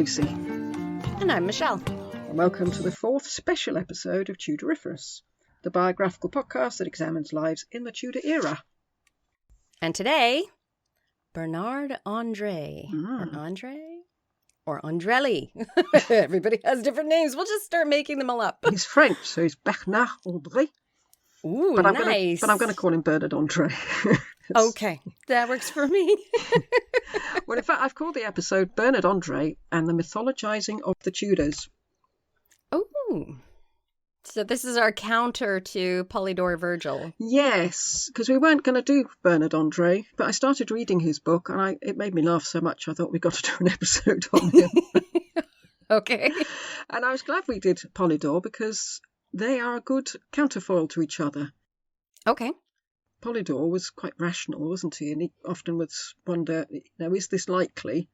Stacey. And I'm Michelle. And welcome to the fourth special episode of Tudoriferous, the biographical podcast that examines lives in the Tudor era. And today, Bernard André. Or André? Or Andrelli. Everybody has different names. We'll just start making them all up. He's French, so he's Bernard André. Ooh, but nice. I'm going to call him Bernard André. Okay, that works for me. Well, in fact, I've called the episode Bernard André and the Mythologizing of the Tudors. Oh, so this is our counter to Polydore Vergil. Yes, because we weren't going to do Bernard André, but I started reading his book and it made me laugh so much I thought we got to do an episode on him. Okay. And I was glad we did Polydore because they are a good counterfoil to each other. Okay. Polydore was quite rational, wasn't he? And he often would wonder, is this likely?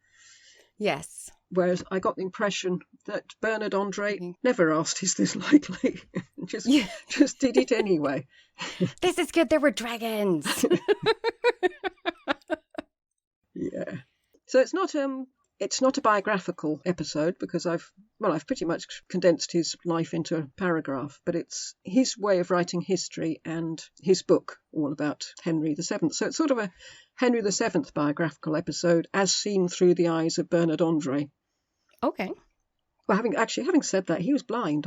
Yes. Whereas I got the impression that Bernard André never asked, is this likely? just did it anyway. This is good. There were dragons. Yeah. So it's not a biographical episode because I've pretty much condensed his life into a paragraph, but it's his way of writing history and his book all about Henry VII. So it's sort of a Henry VII biographical episode as seen through the eyes of Bernard André. Okay. Well, having said that, he was blind.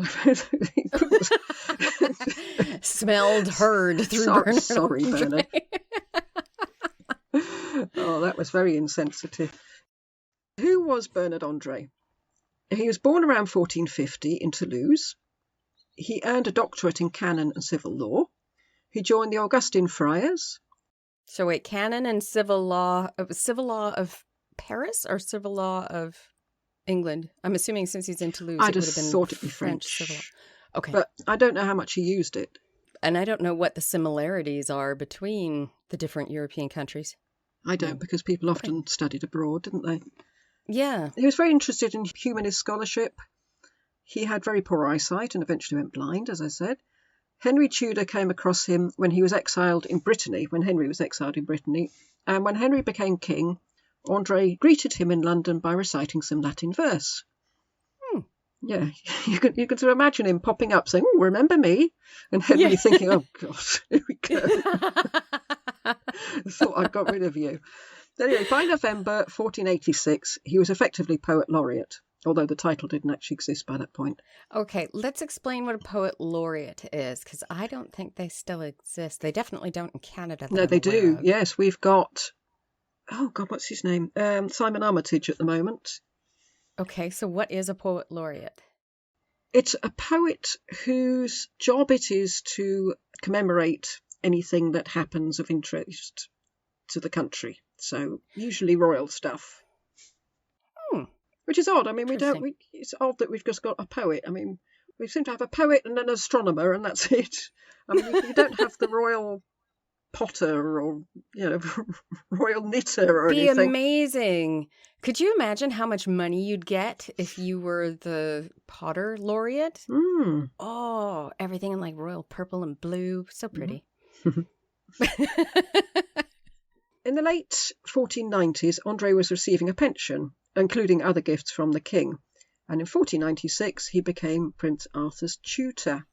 Smelled, heard through Bernard. Sorry, Bernard. Oh, that was very insensitive. Who was Bernard André? He was born around 1450 in Toulouse. He earned a doctorate in canon and civil law. He joined the Augustine Friars. So wait, canon and civil law of Paris or civil law of England? I'm assuming since he's in Toulouse, I it would just have been thought it'd be French French. civil law. Okay. But I don't know how much he used it. And I don't know what the similarities are between the different European countries. I don't, because people often studied abroad, didn't they? Yeah. He was very interested in humanist scholarship. He had very poor eyesight and eventually went blind, as I said. Henry Tudor came across him when he was exiled in Brittany, when Henry was exiled in Brittany. And when Henry became king, André greeted him in London by reciting some Latin verse. Yeah, you can sort of imagine him popping up saying, "Oh, remember me?" And Henry thinking, "Oh, God, here we go." I thought I got rid of you. Anyway, by November 1486, he was effectively poet laureate, although the title didn't actually exist by that point. Okay, let's explain what a poet laureate is, because I don't think they still exist. They definitely don't in Canada. No, they do. Yes, we've got, oh God, what's his name? Simon Armitage at the moment. Okay, so what is a poet laureate? It's a poet whose job it is to commemorate anything that happens of interest to the country. So usually royal stuff. Which is odd. I mean, it's odd that we've just got a poet. I mean, we seem to have a poet and an astronomer and that's it. I mean, you don't have the royal potter or, royal knitter or anything. Be amazing. Could you imagine how much money you'd get if you were the Potter laureate? Oh, everything in like royal purple and blue. So pretty. In the late 1490s, André was receiving a pension, including other gifts from the king. And in 1496, he became Prince Arthur's tutor.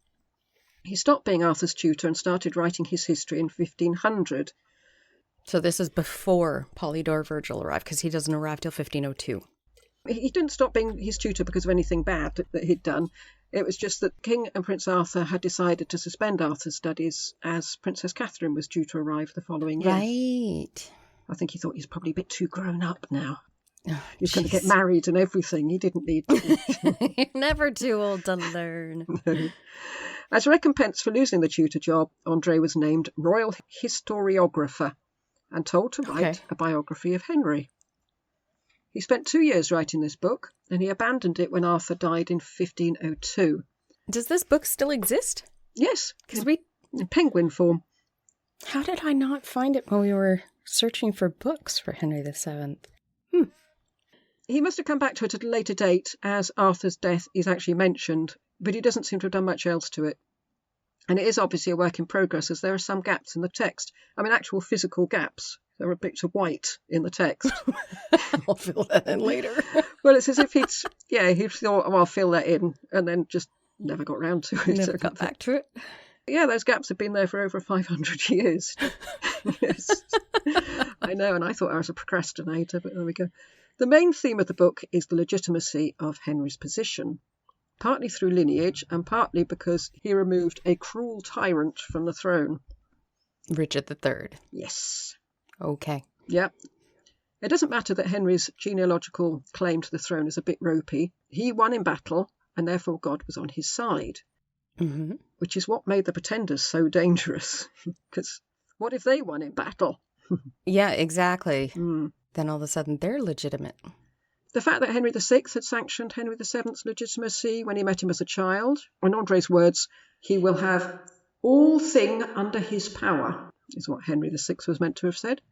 He stopped being Arthur's tutor and started writing his history in 1500. So this is before Polydore Vergil arrived, because he doesn't arrive till 1502. He didn't stop being his tutor because of anything bad that he'd done. It was just that King and Prince Arthur had decided to suspend Arthur's studies as Princess Catherine was due to arrive the following year. Right. I think he thought he's probably a bit too grown up now. Oh, he's going to get married and everything. He didn't need to. You're never too old to learn. No. As a recompense for losing the tutor job, André was named Royal Historiographer and told to write a biography of Henry. He spent 2 years writing this book, and he abandoned it when Arthur died in 1502. Does this book still exist? Yes, in penguin form. How did I not find it when we were searching for books for Henry VII? He must have come back to it at a later date, as Arthur's death is actually mentioned, but he doesn't seem to have done much else to it. And it is obviously a work in progress, as there are some gaps in the text. I mean, actual physical gaps. There were bits of white in the text. I'll fill that in later. Well, it's as if he thought, oh, I'll fill that in, and then just never got round to it. Never got back to it. Yeah, those gaps have been there for over 500 years. Yes. I know, and I thought I was a procrastinator, but there we go. The main theme of the book is the legitimacy of Henry's position, partly through lineage and partly because he removed a cruel tyrant from the throne. Richard III. Yes. Okay. Yeah. It doesn't matter that Henry's genealogical claim to the throne is a bit ropey. He won in battle, and therefore God was on his side, which is what made the pretenders so dangerous. Because what if they won in battle? Yeah, exactly. Then all of a sudden they're legitimate. The fact that Henry VI had sanctioned Henry VII's legitimacy when he met him as a child, in André's words, he will have all thing under his power, is what Henry VI was meant to have said.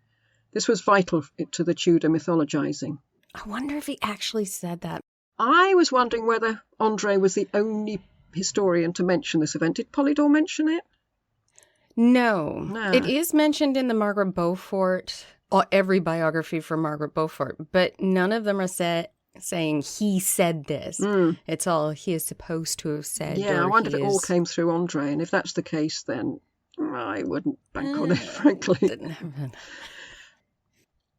This was vital to the Tudor mythologizing. I wonder if he actually said that. I was wondering whether André was the only historian to mention this event. Did Polydore mention it? No. It is mentioned in the Margaret Beaufort, every biography from Margaret Beaufort, but none of them are saying he said this. It's all he is supposed to have said. Yeah, I wonder if it all came through André, and if that's the case, then I wouldn't bank on it, frankly. Didn't happen.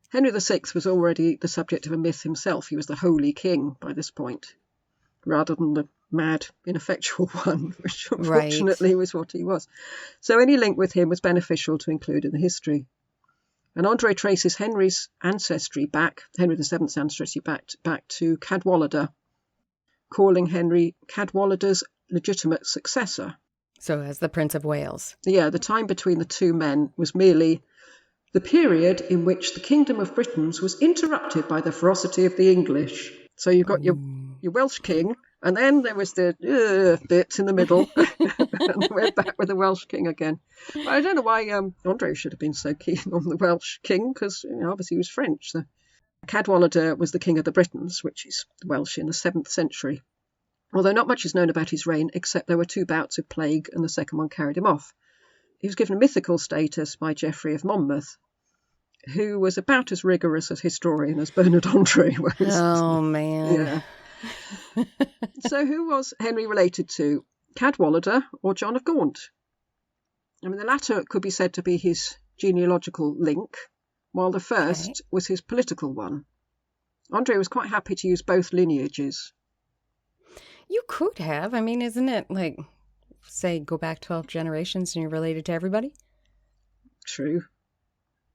Henry VI was already the subject of a myth himself. He was the Holy King by this point, rather than the mad, ineffectual one, which unfortunately was what he was. So any link with him was beneficial to include in the history. And André traces Henry's ancestry back, Henry VII's ancestry back to Cadwallader, calling Henry Cadwallader's legitimate successor. So as the Prince of Wales. Yeah, the time between the two men was merely the period in which the Kingdom of Britain was interrupted by the ferocity of the English. So you've got your Welsh king, and then there was the bit in the middle, and we're back with the Welsh king again. But I don't know why André should have been so keen on the Welsh king, because obviously he was French. So Cadwallader was the king of the Britons, which is Welsh, in the 7th century. Although not much is known about his reign, except there were 2 bouts of plague, and the second one carried him off. He was given mythical status by Geoffrey of Monmouth, who was about as rigorous a historian as Bernard André was. Oh, man. Yeah. So who was Henry related to? Cadwallader or John of Gaunt? I mean, the latter could be said to be his genealogical link, while the first was his political one. André was quite happy to use both lineages. You could have. I mean, isn't it like, say, go back 12 generations and you're related to everybody? True.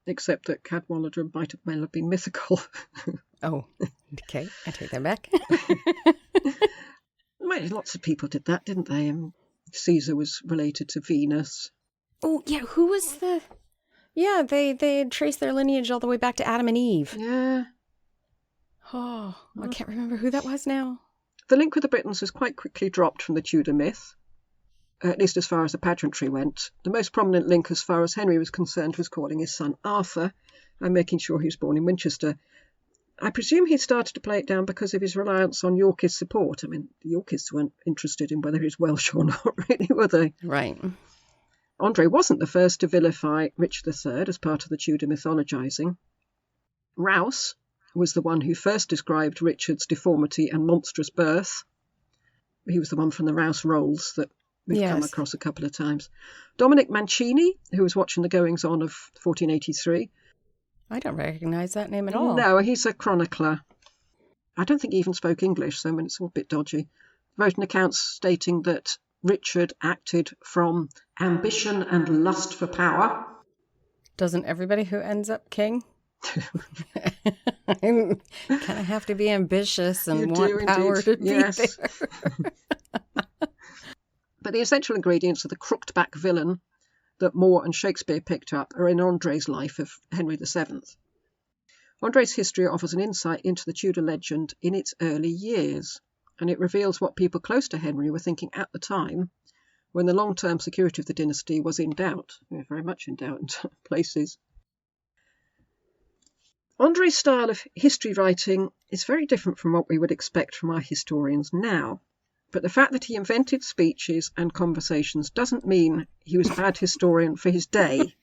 Except that Cadwallader might have well have been mythical. Oh, okay. I take that back. Well, lots of people did that, didn't they? Caesar was related to Venus. Oh, yeah. Who was the... Yeah, they traced their lineage all the way back to Adam and Eve. Yeah. Oh, I can't remember who that was now. The link with the Britons was quite quickly dropped from the Tudor myth, at least as far as the pageantry went. The most prominent link as far as Henry was concerned was calling his son Arthur and making sure he was born in Winchester. I presume he started to play it down because of his reliance on Yorkist support. I mean, the Yorkists weren't interested in whether he's Welsh or not, really, were they? Right. André wasn't the first to vilify Richard III as part of the Tudor mythologizing. Rouse was the one who first described Richard's deformity and monstrous birth. He was the one from the Rouse Rolls that we've come across a couple of times. Dominic Mancini, who was watching the goings-on of 1483. I don't recognise that name at all. No, he's a chronicler. I don't think he even spoke English, so it's all a bit dodgy. Wrote an account stating that Richard acted from ambition and lust for power. Doesn't everybody who ends up king? Kind of have to be ambitious and want power to be there. But the essential ingredients of the crooked-back villain that Moore and Shakespeare picked up are in André's life of Henry VII. André's history offers an insight into the Tudor legend in its early years, and it reveals what people close to Henry were thinking at the time when the long-term security of the dynasty was in doubt, very much in doubt in some places. André's style of history writing is very different from what we would expect from our historians now. But the fact that he invented speeches and conversations doesn't mean he was a bad historian for his day.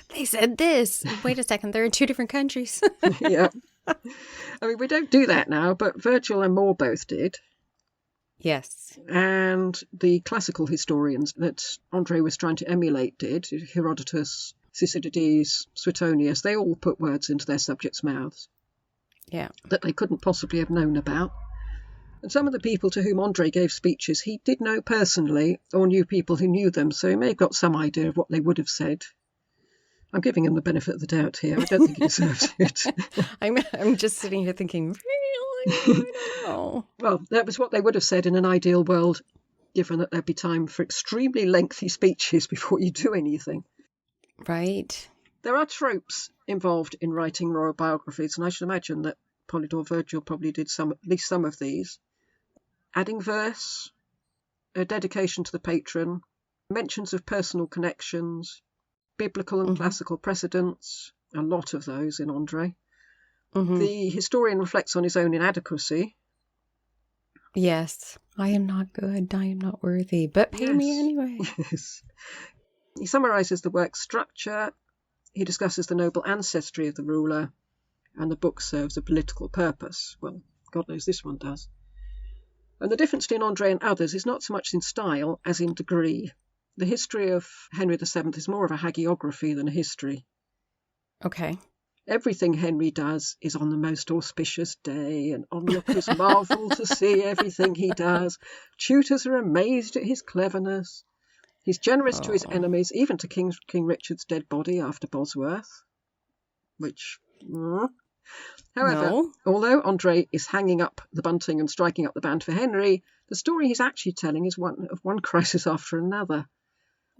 They they said this. Wait a second, they're in 2 different countries. Yeah. I mean, we don't do that now, but Virgil and More both did. Yes. And the classical historians that André was trying to emulate did, Herodotus, Thucydides, Suetonius, they all put words into their subjects' mouths. Yeah. That they couldn't possibly have known about. And some of the people to whom André gave speeches, he did know personally or knew people who knew them, so he may have got some idea of what they would have said. I'm giving him the benefit of the doubt here. I don't think he deserves it. I'm just sitting here thinking, really? I don't know. Well, that was what they would have said in an ideal world, given that there'd be time for extremely lengthy speeches before you do anything. Right. There are tropes involved in writing royal biographies, and I should imagine that Polydore Vergil probably did at least some of these. Adding verse, a dedication to the patron, mentions of personal connections, biblical and classical precedents, a lot of those in André. The historian reflects on his own inadequacy. Yes, I am not good, I am not worthy, but pay me anyway. Yes. He summarises the work's structure, he discusses the noble ancestry of the ruler, and the book serves a political purpose. Well, God knows this one does. And the difference between André and others is not so much in style as in degree. The history of Henry VII is more of a hagiography than a history. Okay. Everything Henry does is on the most auspicious day, and onlookers marvel to see everything he does. Tutors are amazed at his cleverness. He's generous to his enemies, even to King Richard's dead body after Bosworth. Which... However, although André is hanging up the bunting and striking up the band for Henry, the story he's actually telling is one of one crisis after another.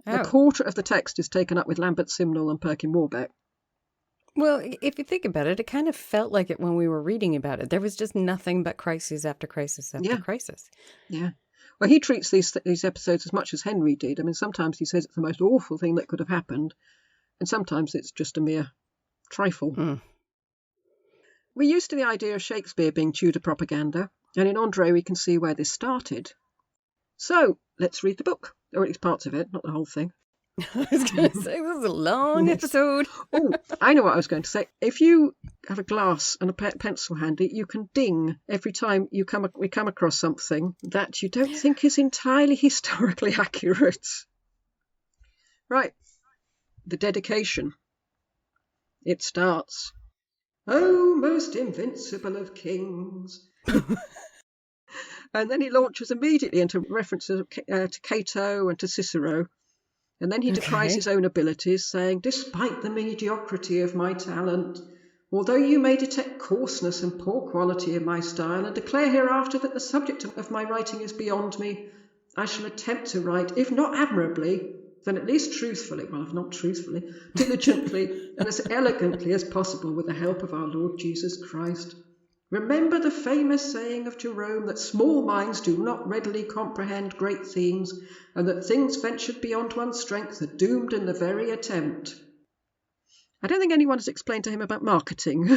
A quarter of the text is taken up with Lambert Simnel and Perkin Warbeck. Well, if you think about it, it kind of felt like it when we were reading about it. There was just nothing but crisis after crisis after crisis. Yeah. Well, he treats these episodes as much as Henry did. I mean, sometimes he says it's the most awful thing that could have happened, and sometimes it's just a mere trifle. We're used to the idea of Shakespeare being Tudor propaganda, and in André we can see where this started. So, let's read the book, or at least parts of it, not the whole thing. I was going to say, this is a long episode. Oh, I know what I was going to say. If you have a glass and a pencil handy, you can ding every time we come across something that you don't think is entirely historically accurate. Right. The dedication. It starts, "O most invincible of kings." And then he launches immediately into references to Cato and to Cicero. And then he decries his own abilities, saying, "Despite the mediocrity of my talent, although you may detect coarseness and poor quality in my style, and declare hereafter that the subject of my writing is beyond me, I shall attempt to write, if not admirably, then at least truthfully, well, if not truthfully, diligently, and as elegantly as possible with the help of our Lord Jesus Christ. Remember the famous saying of Jerome that small minds do not readily comprehend great themes, and that things ventured beyond one's strength are doomed in the very attempt." I don't think anyone has explained to him about marketing.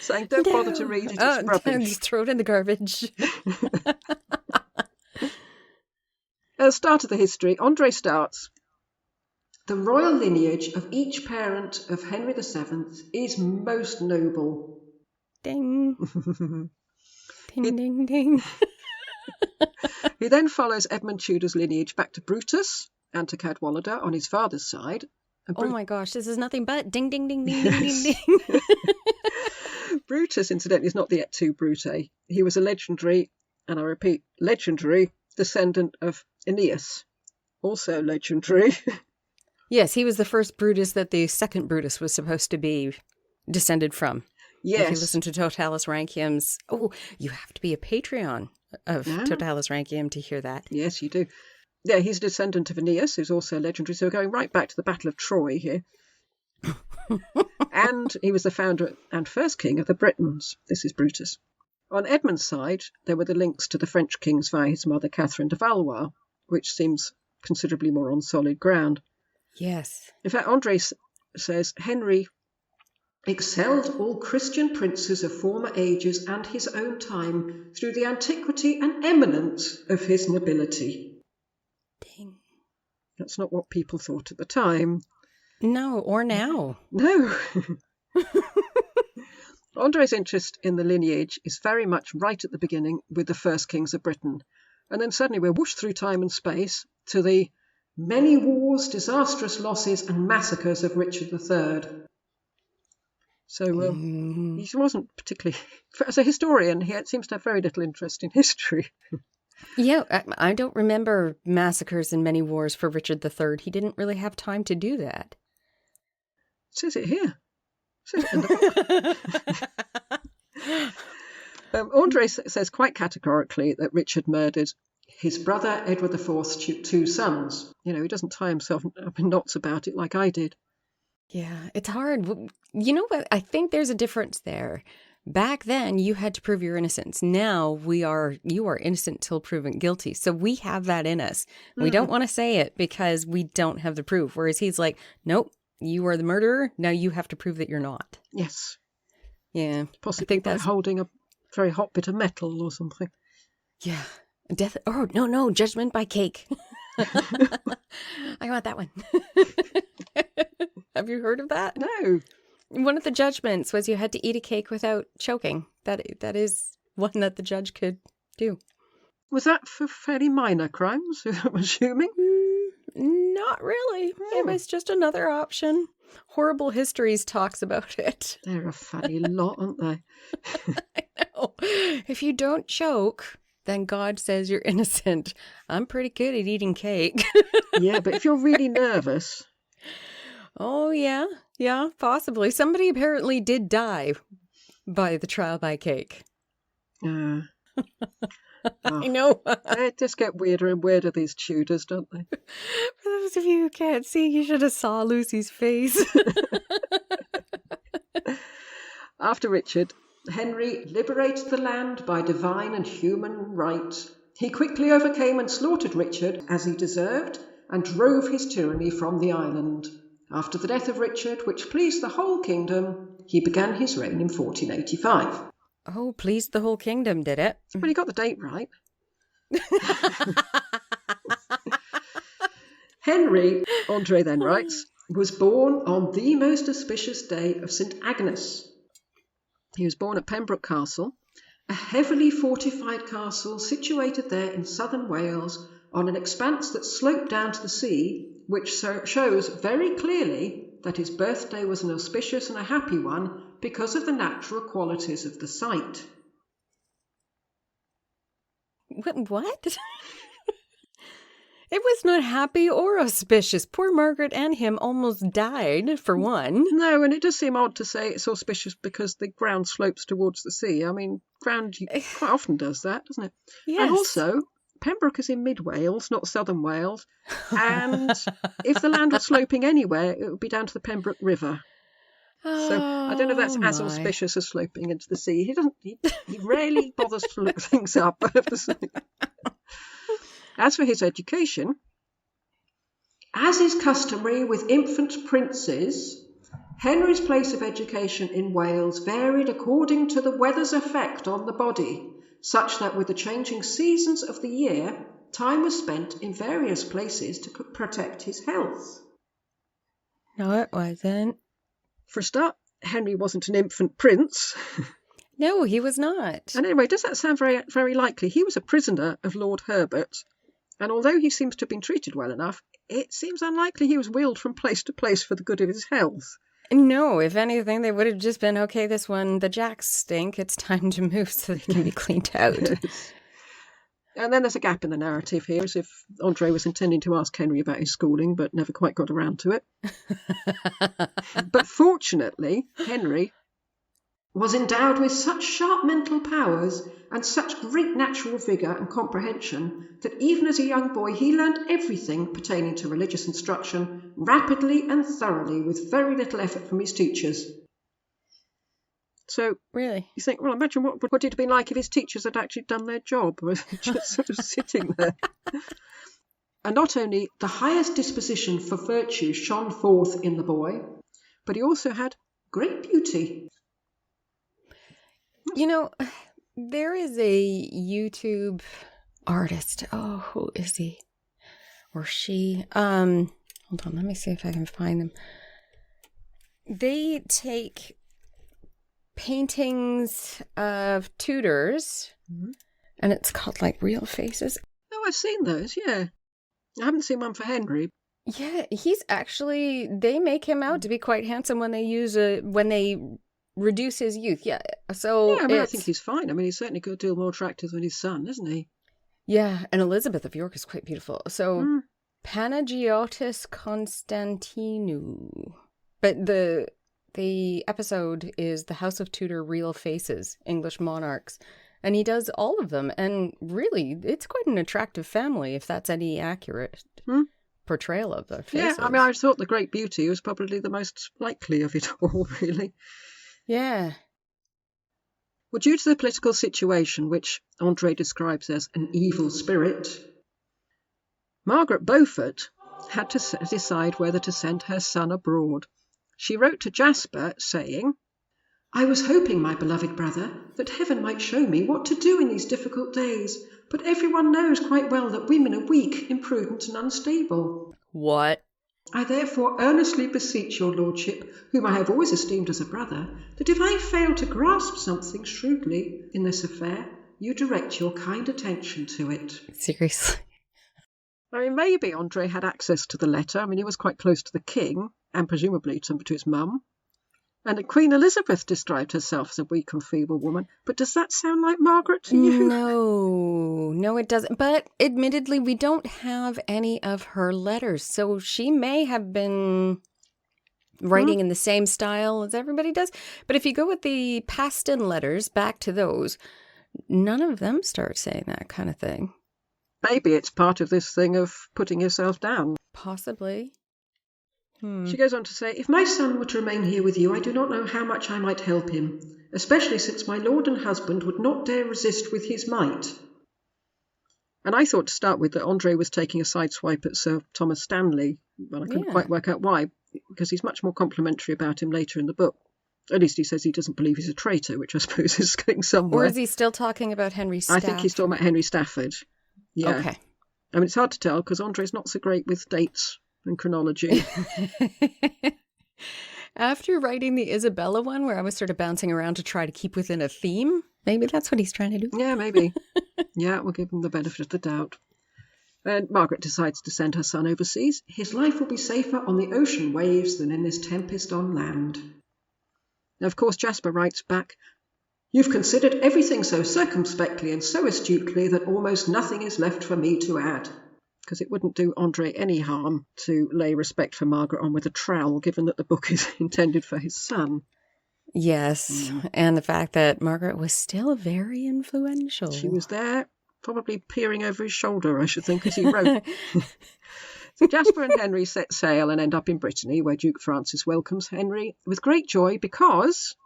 Saying, don't bother to read it, it's rubbish. Just throw it in the garbage. At the start of the history, André starts, "The royal lineage of each parent of Henry VII is most noble." Ding. Ding, ding, ding. He then follows Edmund Tudor's lineage back to Brutus and to Cadwallader on his father's side. Oh my gosh, this is nothing but ding, ding, ding, ding, ding, ding, ding. Brutus, incidentally, is not the et tu, Brute. He was a legendary, and I repeat, legendary descendant of Aeneas. Also legendary. Yes, he was the first Brutus that the second Brutus was supposed to be descended from. Yes. If you listen to Totalis Rankium's... Oh, you have to be a Patreon of Totalis Rankium to hear that. Yes, you do. Yeah, he's a descendant of Aeneas, who's also legendary. So we're going right back to the Battle of Troy here. And he was the founder and first king of the Britons. This is Brutus. On Edmund's side, there were the links to the French kings via his mother, Catherine de Valois, which seems considerably more on solid ground. Yes. In fact, André says Henry excelled all Christian princes of former ages and his own time through the antiquity and eminence of his nobility. Ding. That's not what people thought at the time. No, or now. No. André's interest in the lineage is very much right at the beginning with the first kings of Britain. And then suddenly we're whooshed through time and space to the many wars, disastrous losses and massacres of Richard III. So he wasn't particularly... As a historian, he seems to have very little interest in history. Yeah, I don't remember massacres and many wars for Richard III. He didn't really have time to do that. It says it here. It says it in the book. André says quite categorically that Richard murdered his brother Edward IV's two sons. You know, he doesn't tie himself up in knots about it like I did. Yeah, it's hard. You know what? I think there's a difference there. Back then, you had to prove your innocence. Now, you are innocent till proven guilty. So we have that in us. We don't want to say it because we don't have the proof. Whereas he's like, nope, you are the murderer. Now you have to prove that you're not. Yes. Yeah. Possibly by holding a very hot bit of metal or something. Yeah. Death. Oh, no. Judgment by cake. I want that one. Have you heard of that? No. One of the judgments was you had to eat a cake without choking. That is one that the judge could do. Was that for fairly minor crimes, I'm assuming? Not really. It was just another option. Horrible Histories talks about it. They're a funny lot, aren't they? I know. If you don't choke, then God says you're innocent. I'm pretty good at eating cake. Yeah, but if you're really nervous... Oh, yeah. Yeah, possibly. Somebody apparently did die by the trial by cake. I know. They just get weirder and weirder, these Tudors, don't they? For those of you who can't see, you should have saw Lucy's face. After Richard, Henry liberated the land by divine and human right. He quickly overcame and slaughtered Richard, as he deserved, and drove his tyranny from the island. After the death of Richard, which pleased the whole kingdom, he began his reign in 1485. Oh, pleased the whole kingdom, did it? Well, he got the date right. Henry, André then writes, was born on the most auspicious day of St. Agnes. He was born at Pembroke Castle, a heavily fortified castle situated there in southern Wales on an expanse that sloped down to the sea, which shows very clearly that his birthday was an auspicious and a happy one because of the natural qualities of the site. What? It was not happy or auspicious. Poor Margaret and him almost died, for one. No, and it does seem odd to say it's auspicious because the ground slopes towards the sea. I mean, ground quite often does that, doesn't it? Yes. And also, Pembroke is in mid-Wales, not southern Wales. And if the land was sloping anywhere, it would be down to the Pembroke River. So I don't know if that's as auspicious as sloping into the sea. He rarely bothers to look things up, I have to say. As for his education, as is customary with infant princes, Henry's place of education in Wales varied according to the weather's effect on the body, such that with the changing seasons of the year, time was spent in various places to protect his health. No, it wasn't. For a start, Henry wasn't an infant prince. No, he was not. And anyway, does that sound very, very likely? He was a prisoner of Lord Herbert, and although he seems to have been treated well enough, it seems unlikely he was wheeled from place to place for the good of his health. No, if anything, they would have just been, okay, this one, the jacks stink, it's time to move so they can be cleaned out. Yes. And then there's a gap in the narrative here, as if André was intending to ask Henry about his schooling, but never quite got around to it. But fortunately, Henry was endowed with such sharp mental powers and such great natural vigour and comprehension that even as a young boy he learned everything pertaining to religious instruction rapidly and thoroughly with very little effort from his teachers. So, really, you think, well, imagine what it would have been like if his teachers had actually done their job, just sort of sitting there. And not only the highest disposition for virtue shone forth in the boy, but he also had great beauty. You know, there is a YouTube artist. Oh, who is he? Or she. Hold on, let me see if I can find them. They take paintings of Tudors, and it's called like Real Faces. Oh, I've seen those, yeah. I haven't seen one for Henry. Yeah, he's actually, they make him out to be quite handsome when they reduce his youth. Yeah, so yeah, I mean, I think he's fine. I mean, he's certainly a good deal more attractive than his son, isn't he? Yeah, and Elizabeth of York is quite beautiful. So Panagiotis Constantinou. But the episode is The House of Tudor Real Faces, English Monarchs. And he does all of them. And really, it's quite an attractive family, if that's any accurate portrayal of their faces. Yeah, I mean, I thought the Great Beauty was probably the most likely of it all, really. Yeah. Well, due to the political situation, which André describes as an evil spirit, Margaret Beaufort had to decide whether to send her son abroad. She wrote to Jasper saying, "I was hoping, my beloved brother, that heaven might show me what to do in these difficult days, but everyone knows quite well that women are weak, imprudent and unstable. What? I therefore earnestly beseech your lordship, whom I have always esteemed as a brother, that if I fail to grasp something shrewdly in this affair, you direct your kind attention to it." Seriously? I mean, maybe André had access to the letter. I mean, he was quite close to the king, and presumably to his mum. And Queen Elizabeth described herself as a weak and feeble woman. But does that sound like Margaret to you? No, it doesn't. But admittedly, we don't have any of her letters. So she may have been writing in the same style as everybody does. But if you go with the Paston letters, back to those, none of them start saying that kind of thing. Maybe it's part of this thing of putting yourself down. Possibly. She goes on to say, "If my son were to remain here with you, I do not know how much I might help him, especially since my lord and husband would not dare resist with his might." And I thought to start with that André was taking a sideswipe at Sir Thomas Stanley, but I couldn't quite work out why, because he's much more complimentary about him later in the book. At least he says he doesn't believe he's a traitor, which I suppose is going somewhere. Or is he still talking about Henry Stafford? I think he's talking about Henry Stafford. Yeah. Okay. I mean, it's hard to tell because André's not so great with dates and chronology. After writing the Isabella one, where I was sort of bouncing around to try to keep within a theme, maybe that's what he's trying to do. Yeah, maybe. Yeah, we'll give him the benefit of the doubt. And Margaret decides to send her son overseas. "His life will be safer on the ocean waves than in this tempest on land." Now, of course, Jasper writes back, "You've considered everything so circumspectly and so astutely that almost nothing is left for me to add." Because it wouldn't do André any harm to lay respect for Margaret on with a trowel, given that the book is intended for his son. Yes, and the fact that Margaret was still very influential. She was there, probably peering over his shoulder, I should think, as he wrote. So Jasper and Henry set sail and end up in Brittany, where Duke Francis welcomes Henry with great joy because,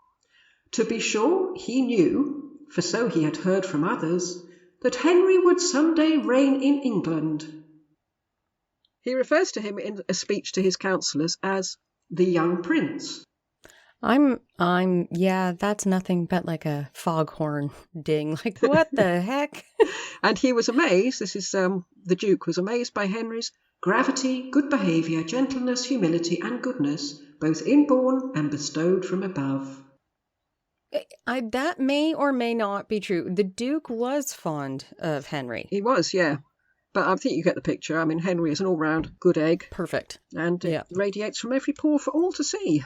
to be sure, he knew, for so he had heard from others, that Henry would some day reign in England. He refers to him in a speech to his councillors as the young prince. Yeah, that's nothing but like a foghorn ding. Like, what the heck? And he was amazed, the Duke was amazed by Henry's gravity, good behaviour, gentleness, humility and goodness, both inborn and bestowed from above. That may or may not be true. The Duke was fond of Henry. He was, yeah. But I think you get the picture. I mean, Henry is an all-round good egg. Perfect. And it radiates from every pore for all to see.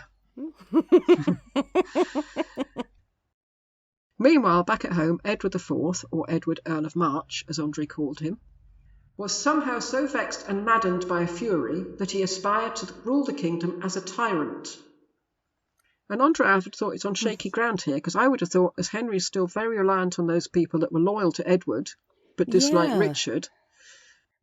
Meanwhile, back at home, Edward IV, or Edward Earl of March, as André called him, was somehow so vexed and maddened by a fury that he aspired to rule the kingdom as a tyrant. And André, I would have thought, it's on shaky ground here, because I would have thought, as Henry's still very reliant on those people that were loyal to Edward, but disliked Richard.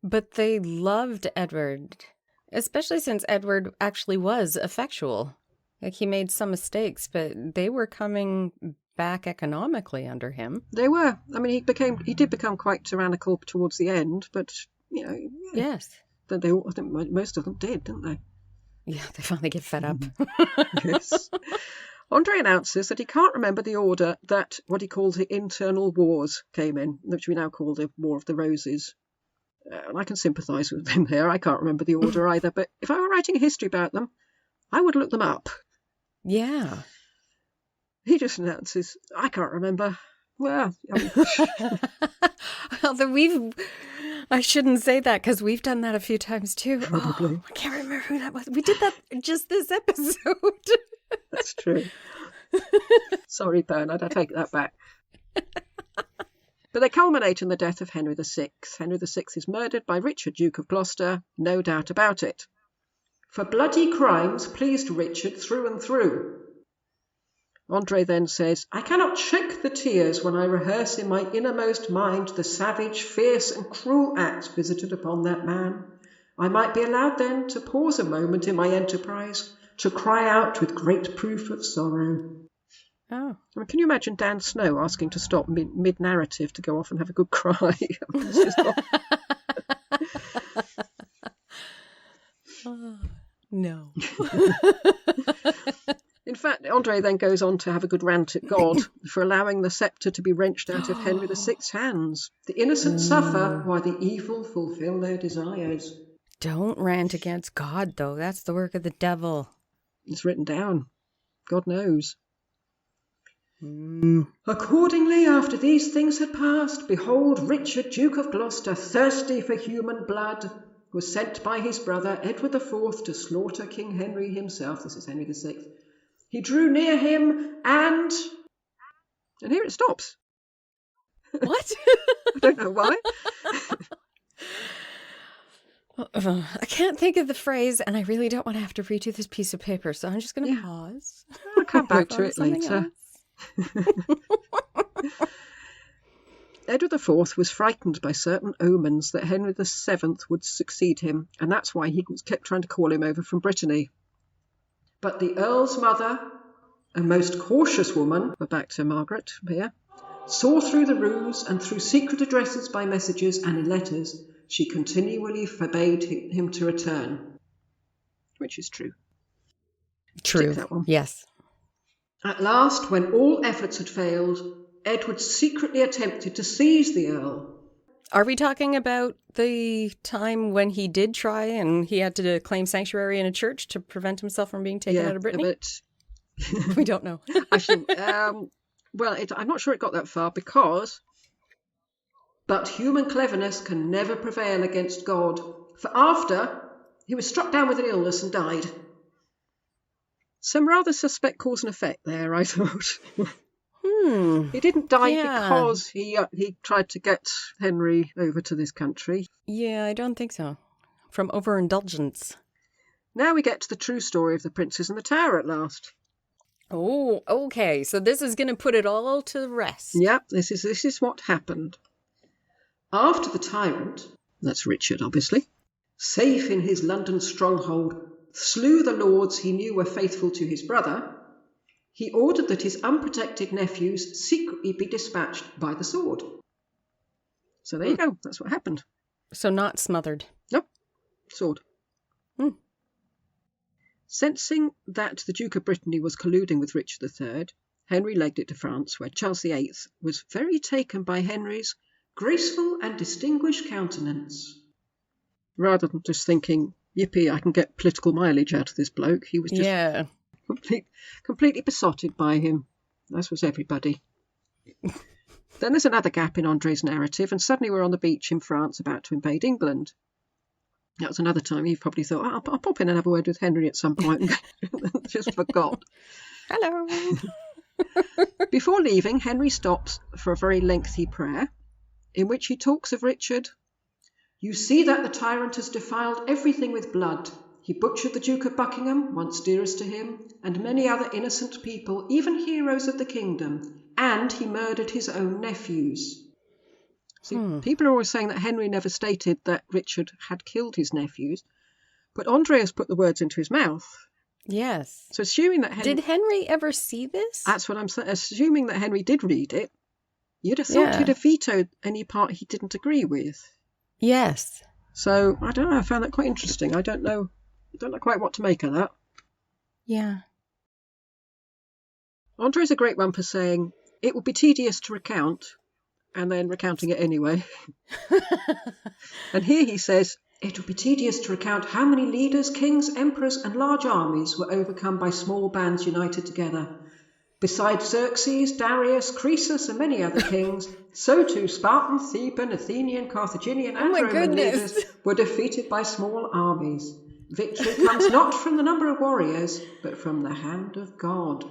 But they loved Edward, especially since Edward actually was effectual. Like, he made some mistakes, but they were coming back economically under him. They were. I mean, he did become quite tyrannical towards the end, but, you know. Yeah. Yes. I think most of them did, didn't they? Yeah, they finally get fed up. Yes. André announces that he can't remember the order that what he calls the internal wars came in, which we now call the War of the Roses. And I can sympathise with him there. I can't remember the order either. But if I were writing a history about them, I would look them up. Yeah. He just announces, I can't remember. Well, I mean... Although I shouldn't say that because we've done that a few times too. Probably. I can't remember who that was. We did that just this episode. That's true. Sorry, Bernard, I take that back. But they culminate in the death of Henry VI. Henry VI is murdered by Richard, Duke of Gloucester, no doubt about it. For bloody crimes pleased Richard through and through. André then says, I cannot check the tears when I rehearse in my innermost mind the savage, fierce and cruel acts visited upon that man. I might be allowed then to pause a moment in my enterprise, to cry out with great proof of sorrow. Oh. I mean, can you imagine Dan Snow asking to stop mid-narrative to go off and have a good cry? No. In fact, André then goes on to have a good rant at God for allowing the sceptre to be wrenched out of Henry VI's hands. The innocent suffer while the evil fulfil their desires. Don't rant against God, though. That's the work of the devil. It's written down. God knows. Accordingly, after these things had passed, behold, Richard, Duke of Gloucester, thirsty for human blood, was sent by his brother Edward IV to slaughter King Henry himself. This is Henry VI. He drew near him and here it stops. What? I don't know why. I can't think of the phrase, and I really don't want to have to redo this piece of paper, so I'm just going to pause. I'll come back to it later. Edward IV was frightened by certain omens that Henry VII would succeed him, and that's why he kept trying to call him over from Brittany. But the Earl's mother, a most cautious woman, we're back to Margaret here, saw through the ruse, and through secret addresses by messages and in letters, she continually forbade him to return. Which is true. True. That one. Yes. At last, when all efforts had failed, Edward secretly attempted to seize the Earl. Are we talking about the time when he did try and he had to claim sanctuary in a church to prevent himself from being taken out of Brittany? But we don't know. Actually, I'm not sure it got that far because... But human cleverness can never prevail against God, for after he was struck down with an illness and died. Some rather suspect cause and effect there, I thought. He didn't die because he tried to get Henry over to this country. Yeah, I don't think so. From overindulgence. Now we get to the true story of the Princes in the Tower at last. Oh, okay. So this is going to put it all to rest. Yep, this is what happened. After the tyrant, that's Richard obviously, safe in his London stronghold, slew the lords he knew were faithful to his brother, he ordered that his unprotected nephews secretly be dispatched by the sword. So there you go, that's what happened. So not smothered. Nope, sword. Sensing that the Duke of Brittany was colluding with Richard III, Henry legged it to France, where Charles VIII was very taken by Henry's graceful and distinguished countenance. Rather than just thinking, yippee, I can get political mileage out of this bloke, he was just completely besotted by him, as was everybody. Then there's another gap in André's narrative, and suddenly we're on the beach in France about to invade England. That was another time you've probably thought, I'll pop in and have a word with Henry at some point, and just forgot. Hello. Before leaving, Henry stops for a very lengthy prayer, in which he talks of Richard. You see that the tyrant has defiled everything with blood. He butchered the Duke of Buckingham, once dearest to him, and many other innocent people, even heroes of the kingdom, and he murdered his own nephews. See, people are always saying that Henry never stated that Richard had killed his nephews, but André has put the words into his mouth. Yes. So assuming that Henry... Did Henry ever see this? That's what I'm saying. Assuming that Henry did read it, you'd have thought he'd have vetoed any part he didn't agree with. Yes. So, I don't know, I found that quite interesting. I don't know quite what to make of that. Yeah. André's a great one for saying, it would be tedious to recount, and then recounting it anyway. And here he says, "It would be tedious to recount how many leaders, kings, emperors, and large armies were overcome by small bands united together. Besides Xerxes, Darius, Croesus, and many other kings, so too Spartan, Theban, Athenian, Carthaginian, and Roman leaders were defeated by small armies. Victory comes not from the number of warriors, but from the hand of God."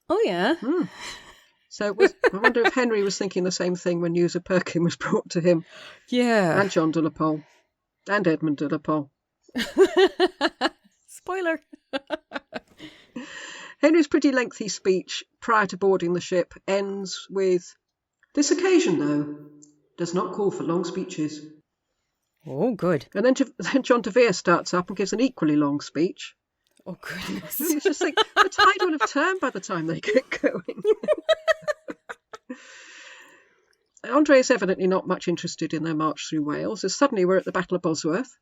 Oh, yeah. So I wonder if Henry was thinking the same thing when news of Perkin was brought to him. Yeah. And John de la Pole. And Edmund de la Pole. Spoiler. Henry's pretty lengthy speech prior to boarding the ship ends with, "This occasion, though, does not call for long speeches." Oh, good. And then John de Vere starts up and gives an equally long speech. Oh, goodness. It's just like, the tide will have turned by the time they get going. André is evidently not much interested in their march through Wales, as suddenly we're at the Battle of Bosworth,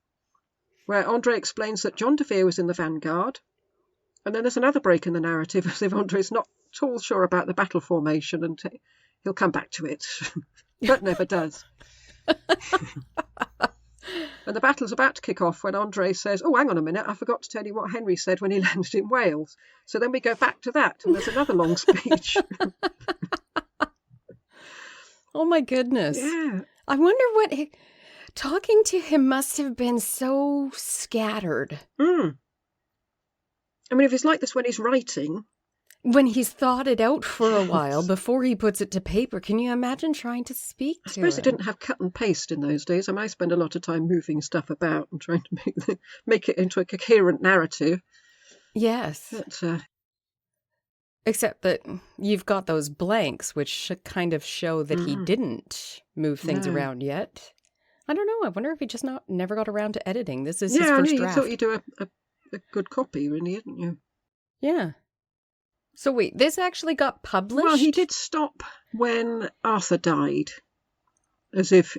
where André explains that John de Vere was in the vanguard, and then there's another break in the narrative as if André's not at all sure about the battle formation, and he'll come back to it, but never does. And the battle's about to kick off when André says, "Oh, hang on a minute, I forgot to tell you what Henry said when he landed in Wales." So then we go back to that, and there's another long speech. Oh, my goodness. Yeah. I wonder talking to him must have been so scattered. I mean, if it's like this when he's writing... When he's thought it out for a while before he puts it to paper, can you imagine trying to speak to him? I suppose they didn't have cut and paste in those days. I mean, I spend a lot of time moving stuff about and trying to make it into a coherent narrative. Yes. But, except that you've got those blanks, which kind of show that he didn't move things around yet. I don't know. I wonder if he just never got around to editing. This is his first draft. You thought you'd do a good copy, really, didn't you? Yeah. So wait, this actually got published? Well, he did stop when Arthur died. As if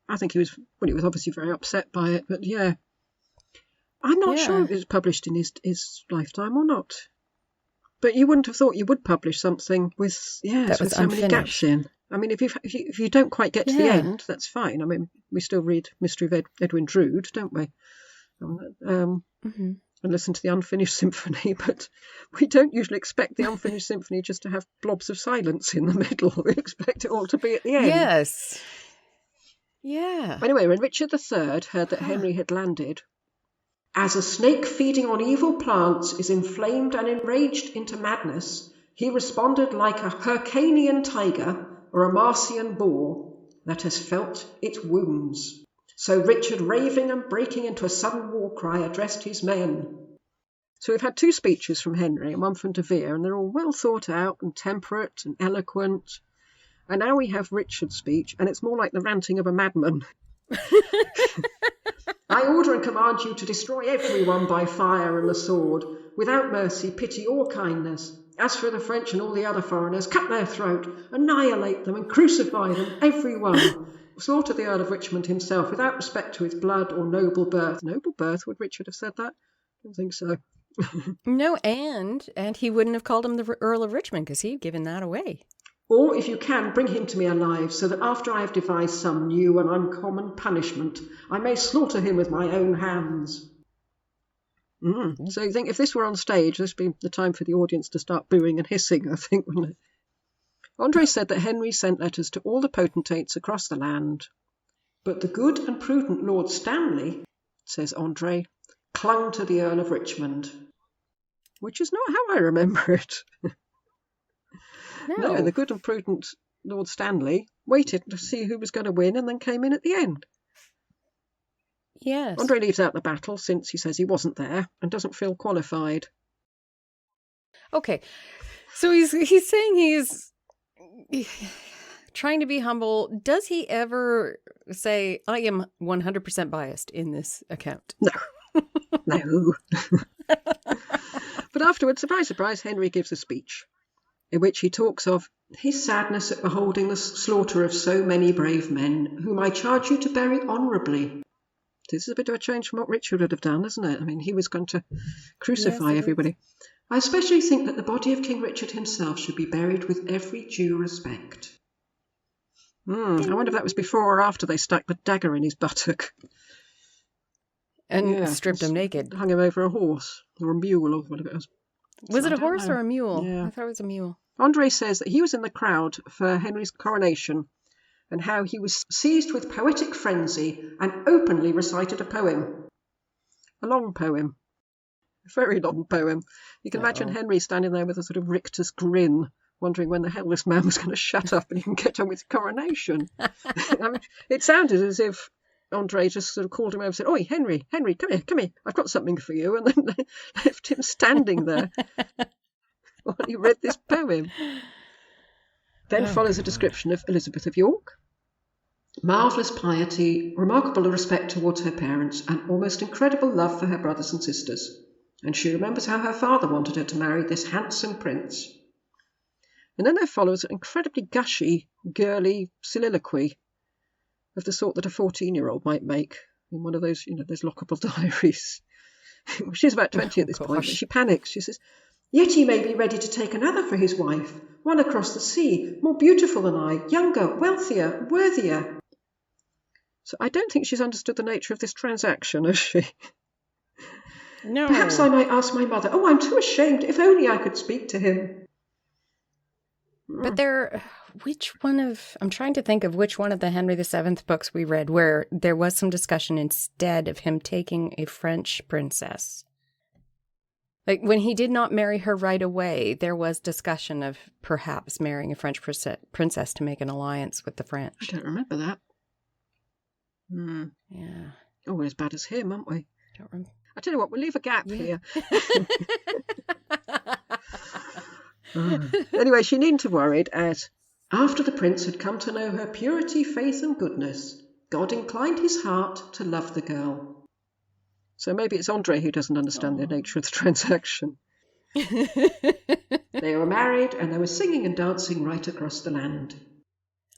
I think he was obviously very upset by it, but yeah. I'm not sure if it was published in his lifetime or not. But you wouldn't have thought you would publish something with so many gaps in. I mean, if you don't quite get to the end, that's fine. I mean, we still read Mystery of Edwin Drood, don't we? And listen to the unfinished symphony, but we don't usually expect the unfinished symphony just to have blobs of silence in the middle. We expect it all to be at the end. Yes. Yeah. Anyway, when Richard III heard that Henry had landed, "As a snake feeding on evil plants is inflamed and enraged into madness, he responded like a Hyrcanian tiger or a Marcian boar that has felt its wounds. So Richard, raving and breaking into a sudden war cry, addressed his men." So we've had two speeches from Henry and one from de Vere, and they're all well thought out and temperate and eloquent. And now we have Richard's speech, and it's more like the ranting of a madman. "I order and command you to destroy everyone by fire and the sword, without mercy, pity, or kindness. As for the French and all the other foreigners, cut their throat, annihilate them and crucify them, every one. Slaughter the Earl of Richmond himself, without respect to his blood or noble birth." Noble birth? Would Richard have said that? I don't think so. No, and he wouldn't have called him the Earl of Richmond because he'd given that away. "Or, if you can, bring him to me alive, so that after I have devised some new and uncommon punishment, I may slaughter him with my own hands." So you think if this were on stage, this would be the time for the audience to start booing and hissing, I think, wouldn't it? André said that Henry sent letters to all the potentates across the land. "But the good and prudent Lord Stanley," says André, "clung to the Earl of Richmond." Which is not how I remember it. No, the good and prudent Lord Stanley waited to see who was going to win and then came in at the end. Yes. André leaves out the battle since he says he wasn't there and doesn't feel qualified. Okay, so he's saying he's trying to be humble. Does he ever say, "I am 100% biased in this account"? No. No. But afterwards, surprise, surprise, Henry gives a speech in which he talks of his sadness at beholding the slaughter of so many brave men, whom I charge you to bury honourably. This is a bit of a change from what Richard would have done, isn't it? I mean, he was going to crucify everybody. "I especially think that the body of King Richard himself should be buried with every due respect." I wonder if that was before or after they stuck the dagger in his buttock. And stripped him naked. Hung him over a horse or a mule or whatever it was. Was it a horse or a mule? Yeah. I thought it was a mule. André says that he was in the crowd for Henry's coronation and how he was seized with poetic frenzy and openly recited a poem. A long poem. A very long poem. You can imagine Henry standing there with a sort of rictus grin, wondering when the hell this man was going to shut up and even get on with his coronation. I mean, it sounded as if André just sort of called him over and said, "Oi, Henry, come here, I've got something for you," and then left him standing there while he read this poem. Then follows a description of Elizabeth of York. Marvellous piety, remarkable respect towards her parents, and almost incredible love for her brothers and sisters. And she remembers how her father wanted her to marry this handsome prince. And then there follows an incredibly gushy, girly soliloquy of the sort that a 14-year-old might make in one of those, those lockable diaries. She's about 20 at this point, but she panics. She says, "Yet he may be ready to take another for his wife, one across the sea, more beautiful than I, younger, wealthier, worthier." So I don't think she's understood the nature of this transaction, has she? No. "Perhaps I might ask my mother. Oh, I'm too ashamed. If only I could speak to him." But I'm trying to think of which one of the Henry VII books we read where there was some discussion instead of him taking a French princess. Like, when he did not marry her right away, there was discussion of perhaps marrying a French princess to make an alliance with the French. I don't remember that. Yeah. Oh, we're as bad as him, aren't we? Don't remember. I tell you what, we'll leave a gap here. Anyway, she needn't have worried, as after the prince had come to know her purity, faith and goodness, God inclined his heart to love the girl. So maybe it's André who doesn't understand the nature of the transaction. They were married and there was singing and dancing right across the land.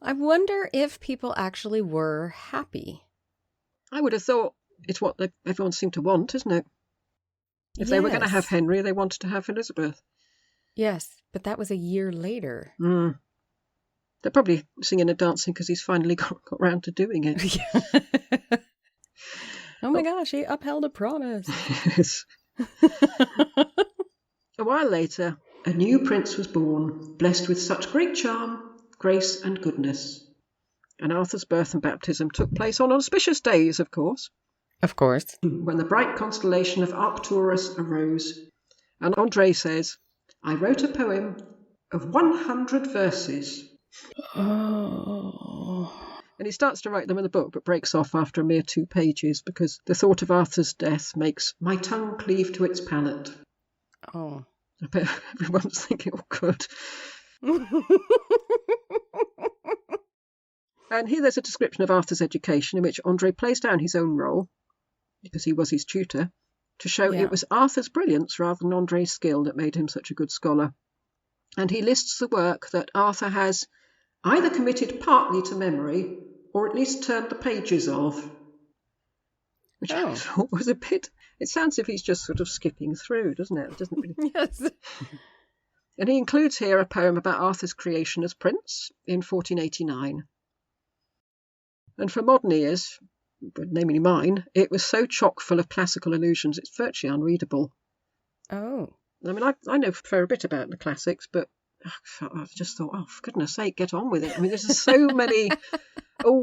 I wonder if people actually were happy. I would have thought it's what everyone seemed to want, isn't it? If they were going to have Henry, they wanted to have Elizabeth. Yes, but that was a year later. They're probably singing and dancing because he's finally got round to doing it. Oh my gosh, he upheld a promise. Yes. A while later, a new prince was born, blessed with such great charm, grace and goodness. And Arthur's birth and baptism took place on auspicious days, of course. Of course. When the bright constellation of Arcturus arose. And André says, "I wrote a poem of 100 verses. Oh. And he starts to write them in the book, but breaks off after a mere 2 pages because the thought of Arthur's death makes my tongue cleave to its palate. Oh. I bet everyone's thinking, oh, good. And here there's a description of Arthur's education in which André plays down his own role, because he was his tutor, to show it was Arthur's brilliance rather than André's skill that made him such a good scholar. And he lists the work that Arthur has either committed partly to memory or at least turned the pages of. Which I thought was a bit... It sounds as if he's just sort of skipping through, doesn't it? It doesn't really... Yes. And he includes here a poem about Arthur's creation as prince in 1489. And for modern ears, namely mine, it was so chock full of classical allusions, it's virtually unreadable. Oh. I mean, I know a fair bit about the classics, but I just thought, oh, for goodness sake, get on with it. I mean, there's so many,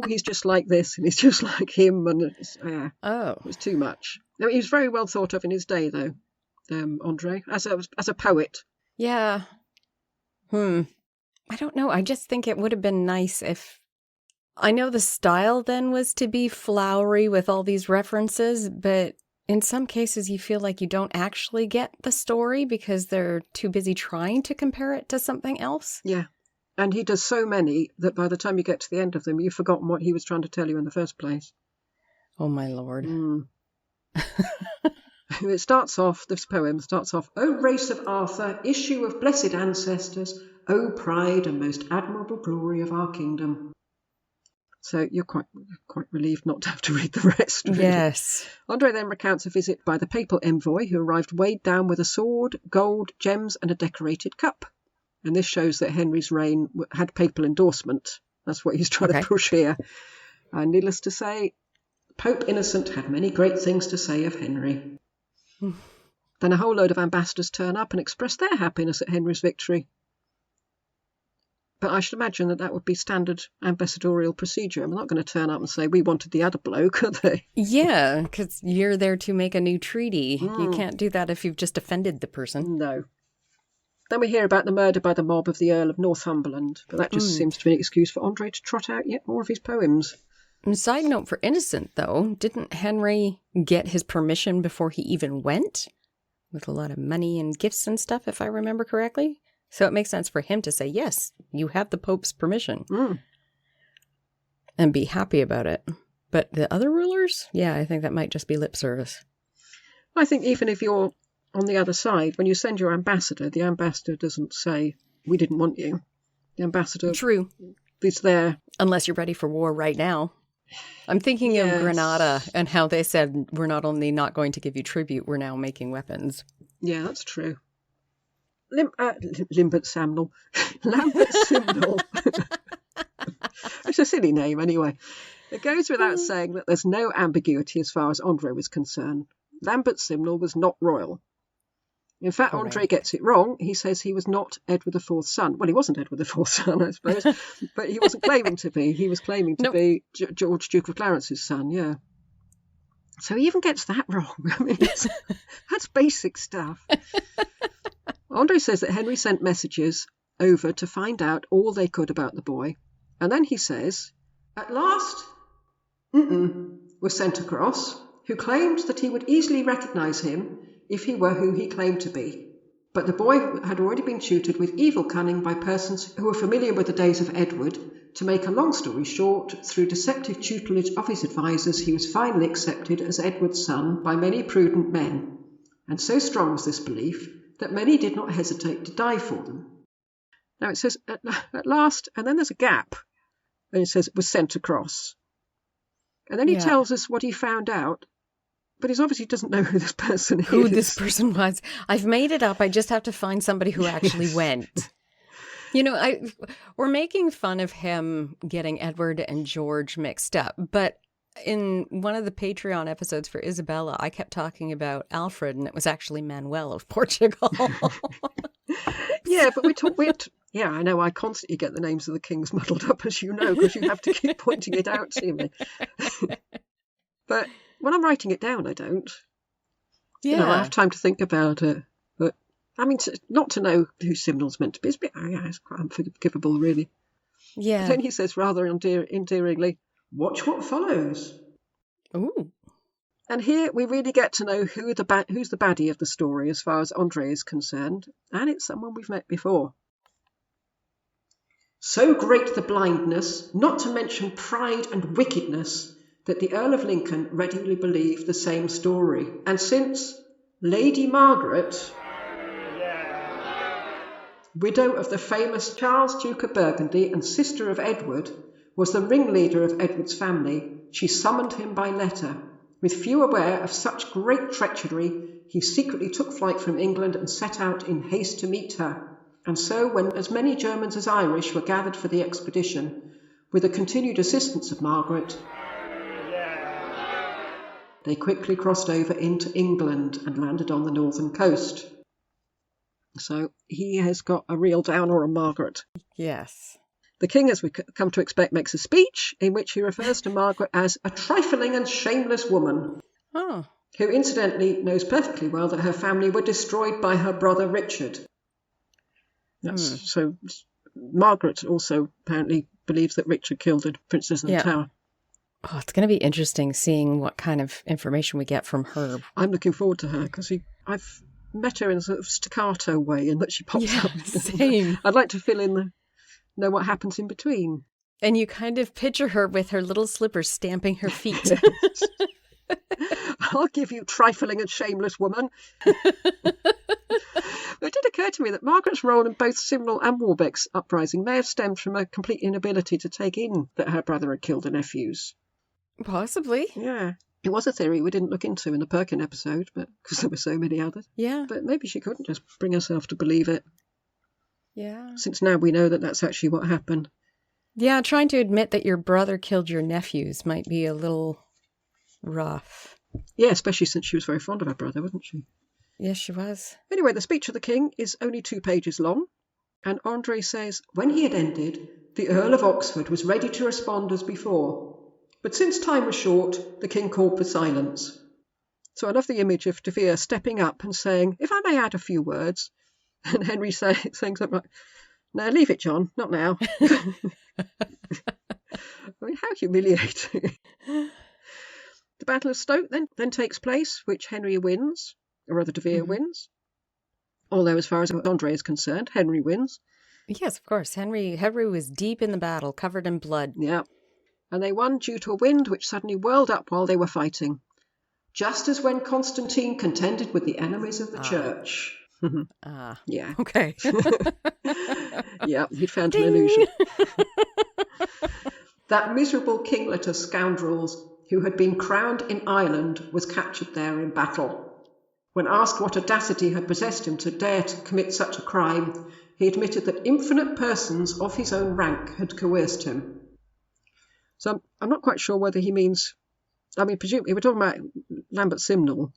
he's just like this, and he's just like him, and it was too much. I mean, he was very well thought of in his day, though, André, as a poet. Yeah. I don't know. I just think it would have been nice if... I know the style then was to be flowery with all these references, but in some cases you feel like you don't actually get the story because they're too busy trying to compare it to something else. Yeah. And he does so many that by the time you get to the end of them, you've forgotten what he was trying to tell you in the first place. Oh, my Lord. This poem starts off, "O race of Arthur, issue of blessed ancestors, O pride and most admirable glory of our kingdom." So you're quite relieved not to have to read the rest. Really. Yes. André then recounts a visit by the papal envoy who arrived weighed down with a sword, gold, gems and a decorated cup. And this shows that Henry's reign had papal endorsement. That's what he's trying to push here. And needless to say, Pope Innocent had many great things to say of Henry. Then a whole load of ambassadors turn up and express their happiness at Henry's victory. But I should imagine that would be standard ambassadorial procedure. I'm not going to turn up and say, we wanted the other bloke, are they? Yeah, because you're there to make a new treaty. You can't do that if you've just offended the person. No. Then we hear about the murder by the mob of the Earl of Northumberland, but that just seems to be an excuse for André to trot out yet more of his poems. Side note for Innocent, though, didn't Henry get his permission before he even went? With a lot of money and gifts and stuff, if I remember correctly. So it makes sense for him to say, yes, you have the Pope's permission. And be happy about it. But the other rulers? Yeah, I think that might just be lip service. I think even if you're on the other side, when you send your ambassador, the ambassador doesn't say, we didn't want you. The ambassador is there. Unless you're ready for war right now. I'm thinking of Granada and how they said, we're not only not going to give you tribute, we're now making weapons. Yeah, that's true. Lambert Simnel. Lambert Simnel. It's a silly name anyway. It goes without saying that there's no ambiguity as far as André was concerned. Lambert Simnel was not royal. In fact, André gets it wrong. He says he was not Edward IV's son. Well, he wasn't Edward IV's son, I suppose, but he wasn't claiming to be. He was claiming to be George, Duke of Clarence's son, yeah. So he even gets that wrong. I mean, that's basic stuff. André says that Henry sent messages over to find out all they could about the boy. And then he says, at last, was sent across, who claimed that he would easily recognise him if he were who he claimed to be. But the boy had already been tutored with evil cunning by persons who were familiar with the days of Edward. To make a long story short, through deceptive tutelage of his advisers, he was finally accepted as Edward's son by many prudent men. And so strong was this belief that many did not hesitate to die for them. Now it says, at last, and then there's a gap, and it says, was sent across. And then he tells us what he found out, but he obviously doesn't know who this person is. Who this person was. I've made it up. I just have to find somebody who actually went. You know, we're making fun of him getting Edward and George mixed up, but in one of the Patreon episodes for Isabella, I kept talking about Alfred, and it was actually Manuel of Portugal. Yeah, but yeah, I know I constantly get the names of the kings muddled up, as you know, because you have to keep pointing it out to me. But when I'm writing it down, I don't. Yeah. You know, I have time to think about it. But, I mean, not to know who Simnel's meant to be, it's quite unforgivable, really. Yeah. But then he says rather endearingly, watch what follows. Ooh. And here we really get to know who's the baddie of the story as far as André is concerned, and it's someone we've met before. So great the blindness, not to mention pride and wickedness, that the Earl of Lincoln readily believed the same story. And since Lady Margaret, widow of the famous Charles, Duke of Burgundy and sister of Edward, was the ringleader of Edward's family, she summoned him by letter. With few aware of such great treachery, he secretly took flight from England and set out in haste to meet her. And so, when as many Germans as Irish were gathered for the expedition, with the continued assistance of Margaret, they quickly crossed over into England and landed on the northern coast. So he has got a real downer on Margaret. Yes. The king, as we come to expect, makes a speech in which he refers to Margaret as a trifling and shameless woman, who incidentally knows perfectly well that her family were destroyed by her brother Richard. So Margaret also apparently believes that Richard killed the princess in the tower. Oh, it's going to be interesting seeing what kind of information we get from her. I'm looking forward to her because I've met her in a sort of staccato way in that she pops up. Same. I'd like to fill in know what happens in between. And you kind of picture her with her little slippers stamping her feet. I'll give you trifling and shameless woman. It did occur to me that Margaret's role in both Simnel and Warbeck's uprising may have stemmed from a complete inability to take in that her brother had killed the nephews. Possibly. Yeah. It was a theory we didn't look into in the Perkin episode, but because there were so many others. Yeah. But maybe she couldn't just bring herself to believe it. Yeah. Since now we know that that's actually what happened. Yeah, trying to admit that your brother killed your nephews might be a little rough. Yeah, especially since she was very fond of her brother, wasn't she? Yes, she was. Anyway, the speech of the king is only 2 pages long, and André says, when he had ended, the Earl of Oxford was ready to respond as before, but since time was short, the king called for silence. So I love the image of De Vere stepping up and saying, if I may add a few words, and Henry saying something like, no, leave it, John, not now. I mean, how humiliating. The Battle of Stoke then takes place, which Henry wins, or rather De Vere wins. Although as far as André is concerned, Henry wins. Yes, of course. Henry was deep in the battle, covered in blood. Yeah. And they won due to a wind which suddenly whirled up while they were fighting. Just as when Constantine contended with the enemies of the church. Yeah. Okay. Yeah, he'd found an illusion. That miserable kinglet of scoundrels who had been crowned in Ireland was captured there in battle. When asked what audacity had possessed him to dare to commit such a crime, he admitted that infinite persons of his own rank had coerced him. So I'm not quite sure whether he means, I mean, presumably we're talking about Lambert Simnel,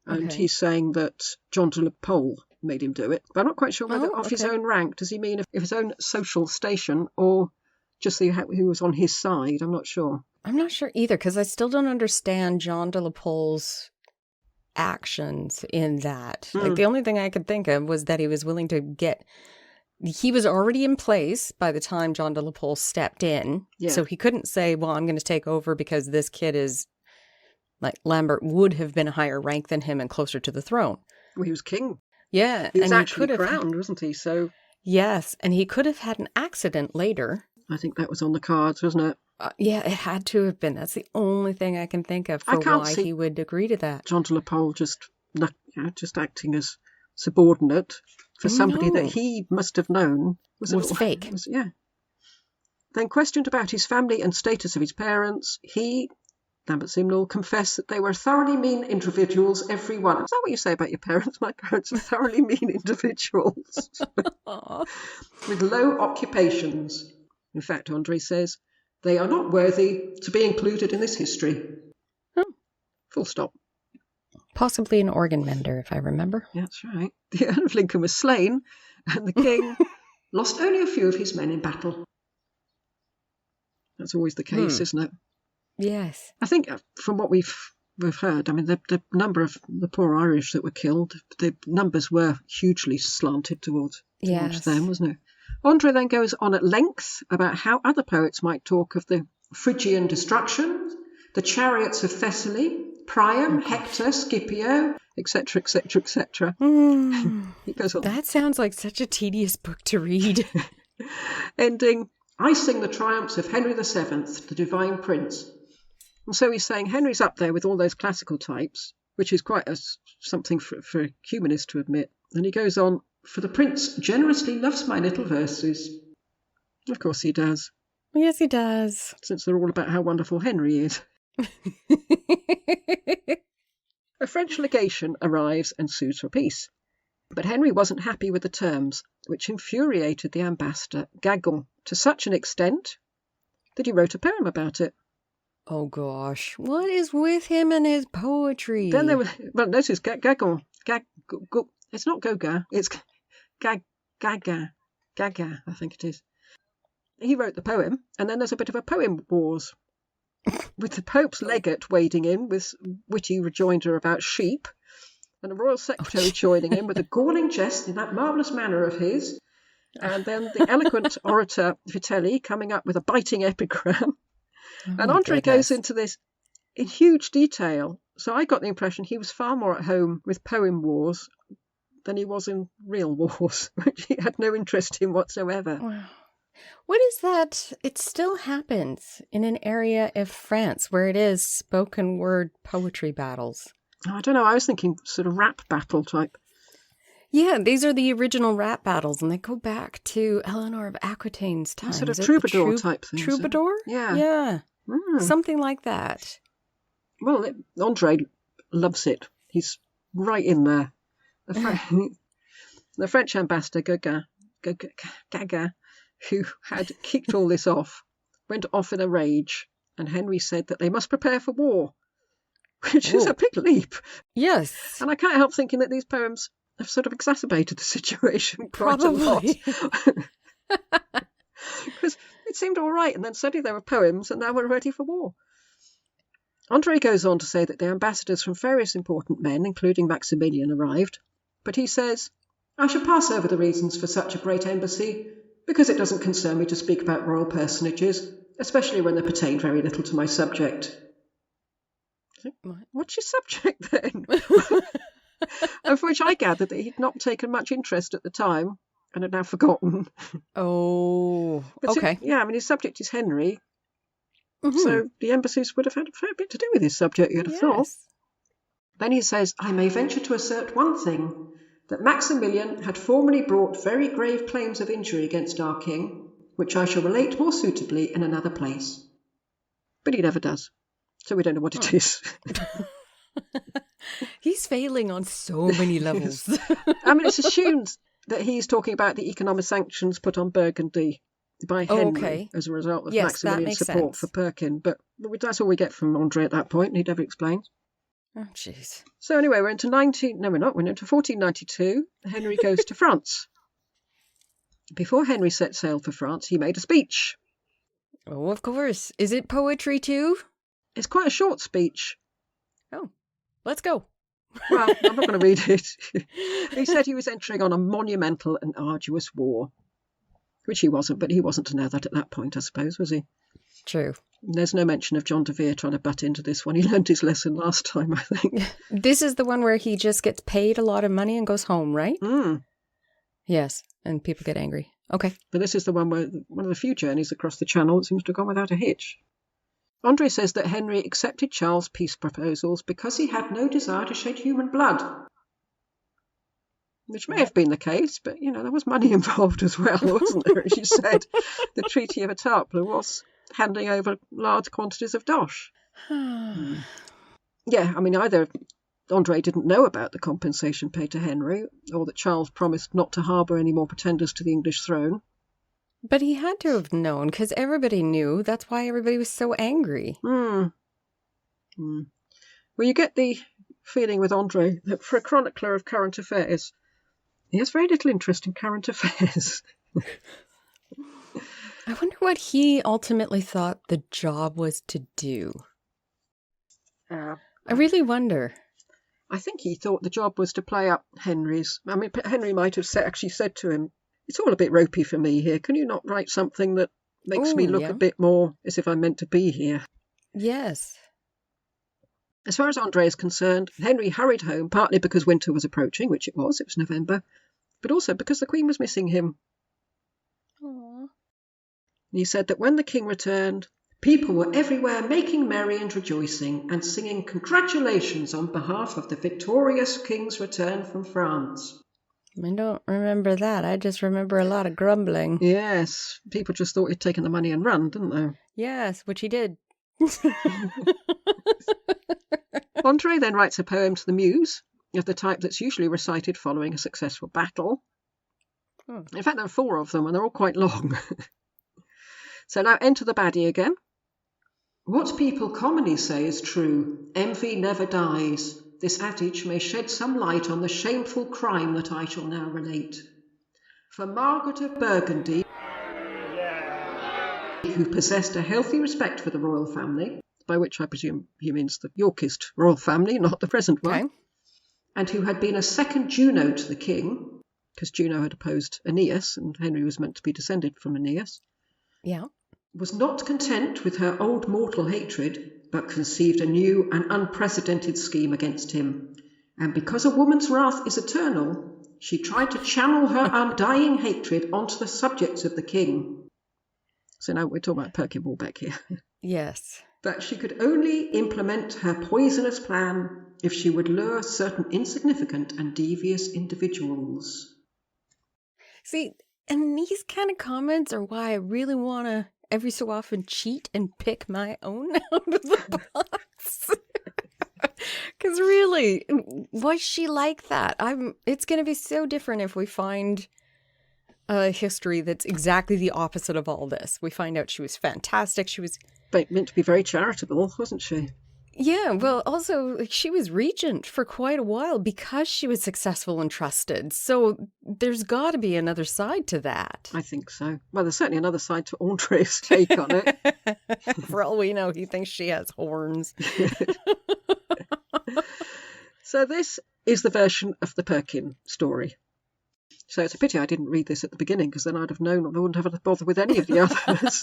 and he's saying that John de la Pole made him do it. But I'm not quite sure whether his own rank, does he mean of his own social station, or just who was on his side? I'm not sure. I'm not sure either, because I still don't understand John de la Pole's actions in that. Like, the only thing I could think of was that he was willing to he was already in place by the time John de la Pole stepped in. Yeah. So he couldn't say, well, I'm going to take over because this kid is, like, Lambert would have been a higher rank than him and closer to the throne. Well, he was king. Yeah. He was actually crowned, wasn't he? So yes, and he could have had an accident later. I think that was on the cards, wasn't it? Yeah, it had to have been. That's the only thing I can think of for why he would agree to that. John de la Pole just acting as subordinate for somebody that he must have known was fake. Yeah. Then questioned about his family and status of his parents, he, Lambert Simnel, confessed that they were thoroughly mean individuals, every one. Is that what you say about your parents? My parents are thoroughly mean individuals. With low occupations. In fact, André says, they are not worthy to be included in this history. Full stop. Possibly an organ mender, if I remember. Yeah, that's right. The Earl of Lincoln was slain, and the king lost only a few of his men in battle. That's always the case, isn't it? Yes. I think from what we've heard, I mean, the number of the poor Irish that were killed, the numbers were hugely slanted towards them, wasn't it? André then goes on at length about how other poets might talk of the Phrygian destruction, the chariots of Thessaly, Priam, Hector, Scipio, etc., etc., etc. He goes on. That sounds like such a tedious book to read. Ending, I sing the triumphs of Henry VII, the divine prince. And so he's saying Henry's up there with all those classical types, which is quite something for a humanist to admit. And he goes on, for the prince generously loves my little verses. Of course he does. Yes, he does. Since they're all about how wonderful Henry is. A French legation arrives and sues for peace. But Henry wasn't happy with the terms, which infuriated the ambassador, Gagon, to such an extent that he wrote a poem about it. Oh, gosh. What is with him and his poetry? Then there was, well, notice Gagon. It's not Gauguin, it's Gaga, I think it is. He wrote the poem, and then there's a bit of a poem wars, with the Pope's legate wading in with witty rejoinder about sheep, and the royal secretary joining in with a galling jest in that marvellous manner of his, and then the eloquent orator Vitelli coming up with a biting epigram. And André goes into this in huge detail. So I got the impression he was far more at home with poem wars than he was in real wars, which he had no interest in whatsoever. Wow. What is that? It still happens in an area of France where it is spoken word poetry battles. I don't know. I was thinking sort of rap battle type. Yeah, these are the original rap battles, and they go back to Eleanor of Aquitaine's time. Sort of troubadour type thing. Troubadour? Yeah. Yeah. Something like that. Well, André loves it. He's right in there. The French ambassador, Gaga, who had kicked all this off, went off in a rage, and Henry said that they must prepare for war, which is a big leap. Yes. And I can't help thinking that these poems have sort of exacerbated the situation quite a lot. Because it seemed all right, and then suddenly there were poems, and now we're ready for war. André goes on to say that the ambassadors from various important men, including Maximilian, arrived, but he says, "I shall pass over the reasons for such a great embassy, because it doesn't concern me to speak about royal personages, especially when they pertain very little to my subject." What's your subject then? Of which I gathered that he'd not taken much interest at the time and had now forgotten. Oh, okay. His subject is Henry. Mm-hmm. So the embassies would have had a fair bit to do with his subject, you'd have thought. Then he says, "I may venture to assert one thing, that Maximilian had formerly brought very grave claims of injury against our king, which I shall relate more suitably in another place." But he never does. So we don't know what it is. He's failing on so many levels. It's assumed that he's talking about the economic sanctions put on Burgundy by Henry as a result of Maximilian's support for Perkin. But that's all we get from André at that point, and he never explains. Oh, jeez. So anyway, we're into 1492. Henry goes to France. Before Henry set sail for France, he made a speech. Oh, of course. Is it poetry too? It's quite a short speech. Oh, let's go. Well, I'm not going to read it. He said he was entering on a monumental and arduous war, which he wasn't, but he wasn't to know that at that point, I suppose, was he? True. There's no mention of John de Vere trying to butt into this one. He learned his lesson last time, I think. This is the one where he just gets paid a lot of money and goes home, right? Mm. Yes, and people get angry. Okay. But this is the one where one of the few journeys across the Channel that seems to have gone without a hitch. André says that Henry accepted Charles' peace proposals because he had no desire to shed human blood. Which may have been the case, but, there was money involved as well, wasn't there? As you said, the Treaty of Etaples was handing over large quantities of dosh. Either André didn't know about the compensation paid to Henry, or that Charles promised not to harbour any more pretenders to the English throne. But he had to have known, because everybody knew. That's why everybody was so angry. Well, you get the feeling with André that for a chronicler of current affairs, he has very little interest in current affairs. I wonder what he ultimately thought the job was to do. I really wonder. I think he thought the job was to play up Henry's. Henry might have actually said to him, "It's all a bit ropey for me here. Can you not write something that makes me look a bit more as if I'm meant to be here?" Yes. As far as André is concerned, Henry hurried home, partly because winter was approaching, which it was November, but also because the Queen was missing him. Aww. He said that when the King returned, people were everywhere making merry and rejoicing and singing congratulations on behalf of the victorious King's return from France. I don't remember that. I just remember a lot of grumbling. Yes, people just thought he'd taken the money and run, didn't they? Yes, which he did. André then writes a poem to the Muse, of the type that's usually recited following a successful battle. In fact, there are 4 of them, and they're all quite long. So now enter the baddie again. "What people commonly say is true. Envy never dies. This adage may shed some light on the shameful crime that I shall now relate. For Margaret of Burgundy, who possessed a healthy respect for the royal family," by which I presume he means the Yorkist royal family, not the present one, "and who had been a second Juno to the king," because Juno had opposed Aeneas, and Henry was meant to be descended from Aeneas, "was not content with her old mortal hatred, but conceived a new and unprecedented scheme against him. And because a woman's wrath is eternal, she tried to channel her undying hatred onto the subjects of the king." So now we're talking about Perkin Warbeck here. Yes. "But she could only implement her poisonous plan if she would lure certain insignificant and devious individuals." See, and these kind of comments are why I really want to every so often cheat and pick my own out of the box. Because really, was she like that? It's going to be so different if we find a history that's exactly the opposite of all this. We find out she was fantastic. She was meant to be very charitable, wasn't she? Yeah, well, also, she was regent for quite a while because she was successful and trusted. So there's got to be another side to that. I think so. Well, there's certainly another side to André's take on it. For all we know, he thinks she has horns. So this is the version of the Perkin story. So it's a pity I didn't read this at the beginning, because then I'd have known I wouldn't have to bother with any of the others.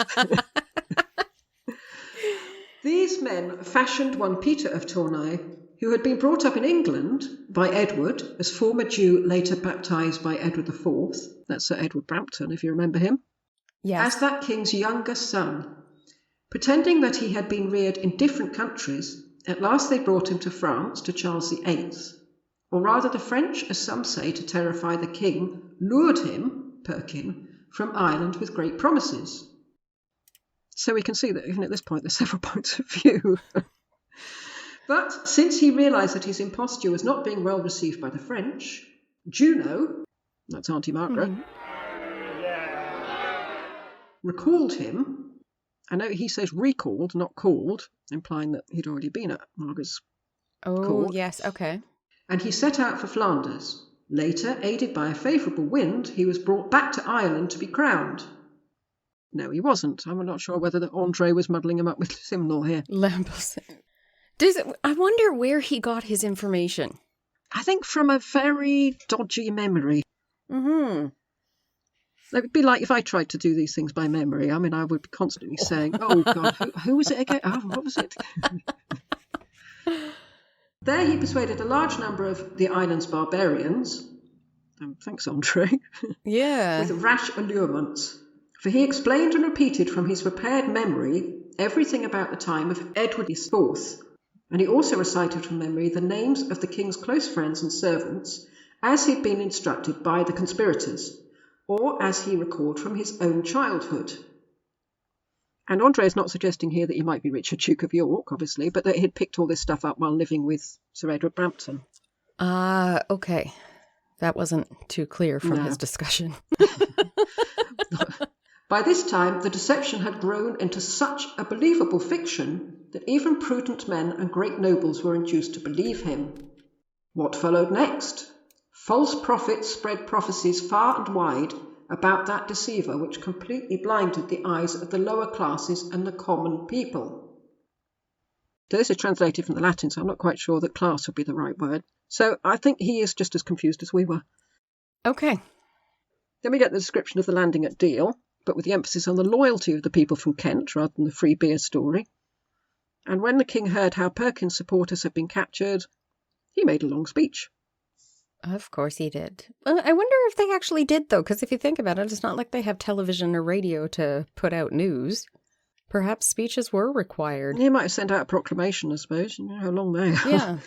These men fashioned one Peter of Tornai, who had been brought up in England by Edward, as former Jew later baptised by Edward IV. That's Sir Edward Brampton, if you remember him. Yes. As that king's younger son. Pretending that he had been reared in different countries, at last they brought him to France, to Charles VIII. Or rather the French, as some say, to terrify the king, lured him, Perkin, from Ireland with great promises. So we can see that even at this point there's several points of view. But since he realised that his imposture was not being well received by the French, Juno, that's Auntie Margaret, recalled him. I know he says recalled, not called, implying that he'd already been at Margaret's court. Yes, okay. And he set out for Flanders. Later, aided by a favourable wind, he was brought back to Ireland to be crowned. No, he wasn't. I'm not sure whether André was muddling him up with Simnel here. I wonder where he got his information. I think from a very dodgy memory. Mm-hmm. It would be like if I tried to do these things by memory. I mean, I would be constantly saying, oh, God, who was it again? Oh, what was it? There he persuaded a large number of the island's barbarians. Thanks, André. Yeah. With rash allurements. For he explained and repeated from his prepared memory everything about the time of Edward IV, and he also recited from memory the names of the king's close friends and servants, as he'd been instructed by the conspirators, or as he recalled from his own childhood. And André is not suggesting here that he might be Richard, Duke of York, obviously, but that he'd picked all this stuff up while living with Sir Edward Brampton. Okay. That wasn't too clear from his discussion. By this time, the deception had grown into such a believable fiction that even prudent men and great nobles were induced to believe him. What followed next? False prophets spread prophecies far and wide about that deceiver, which completely blinded the eyes of the lower classes and the common people. So this is translated from the Latin, so I'm not quite sure that class would be the right word. So I think he is just as confused as we were. Okay. Then we get the description of the landing at Deal, but with the emphasis on the loyalty of the people from Kent rather than the free beer story. And when the king heard how Perkin's supporters had been captured, he made a long speech. Of course he did. I wonder if they actually did, though, because if you think about it, it's not like they have television or radio to put out news. Perhaps speeches were required. He might have sent out a proclamation, I suppose. You know how long they are. Yeah.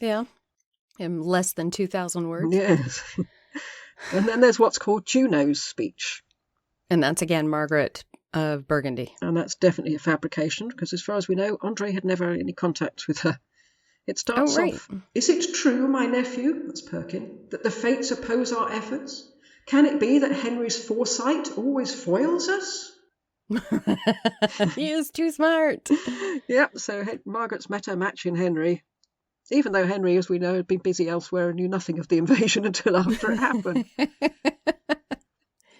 Yeah. In less than 2,000 words. Yes. And then there's what's called Juno's speech. And that's, again, Margaret of Burgundy. And that's definitely a fabrication, because as far as we know, André had never had any contact with her. It starts off, "Is it true, my nephew," that's Perkin, "that the fates oppose our efforts? Can it be that Henry's foresight always foils us?" He is too smart. Yep, so Margaret's met her match in Henry, even though Henry, as we know, had been busy elsewhere and knew nothing of the invasion until after it happened.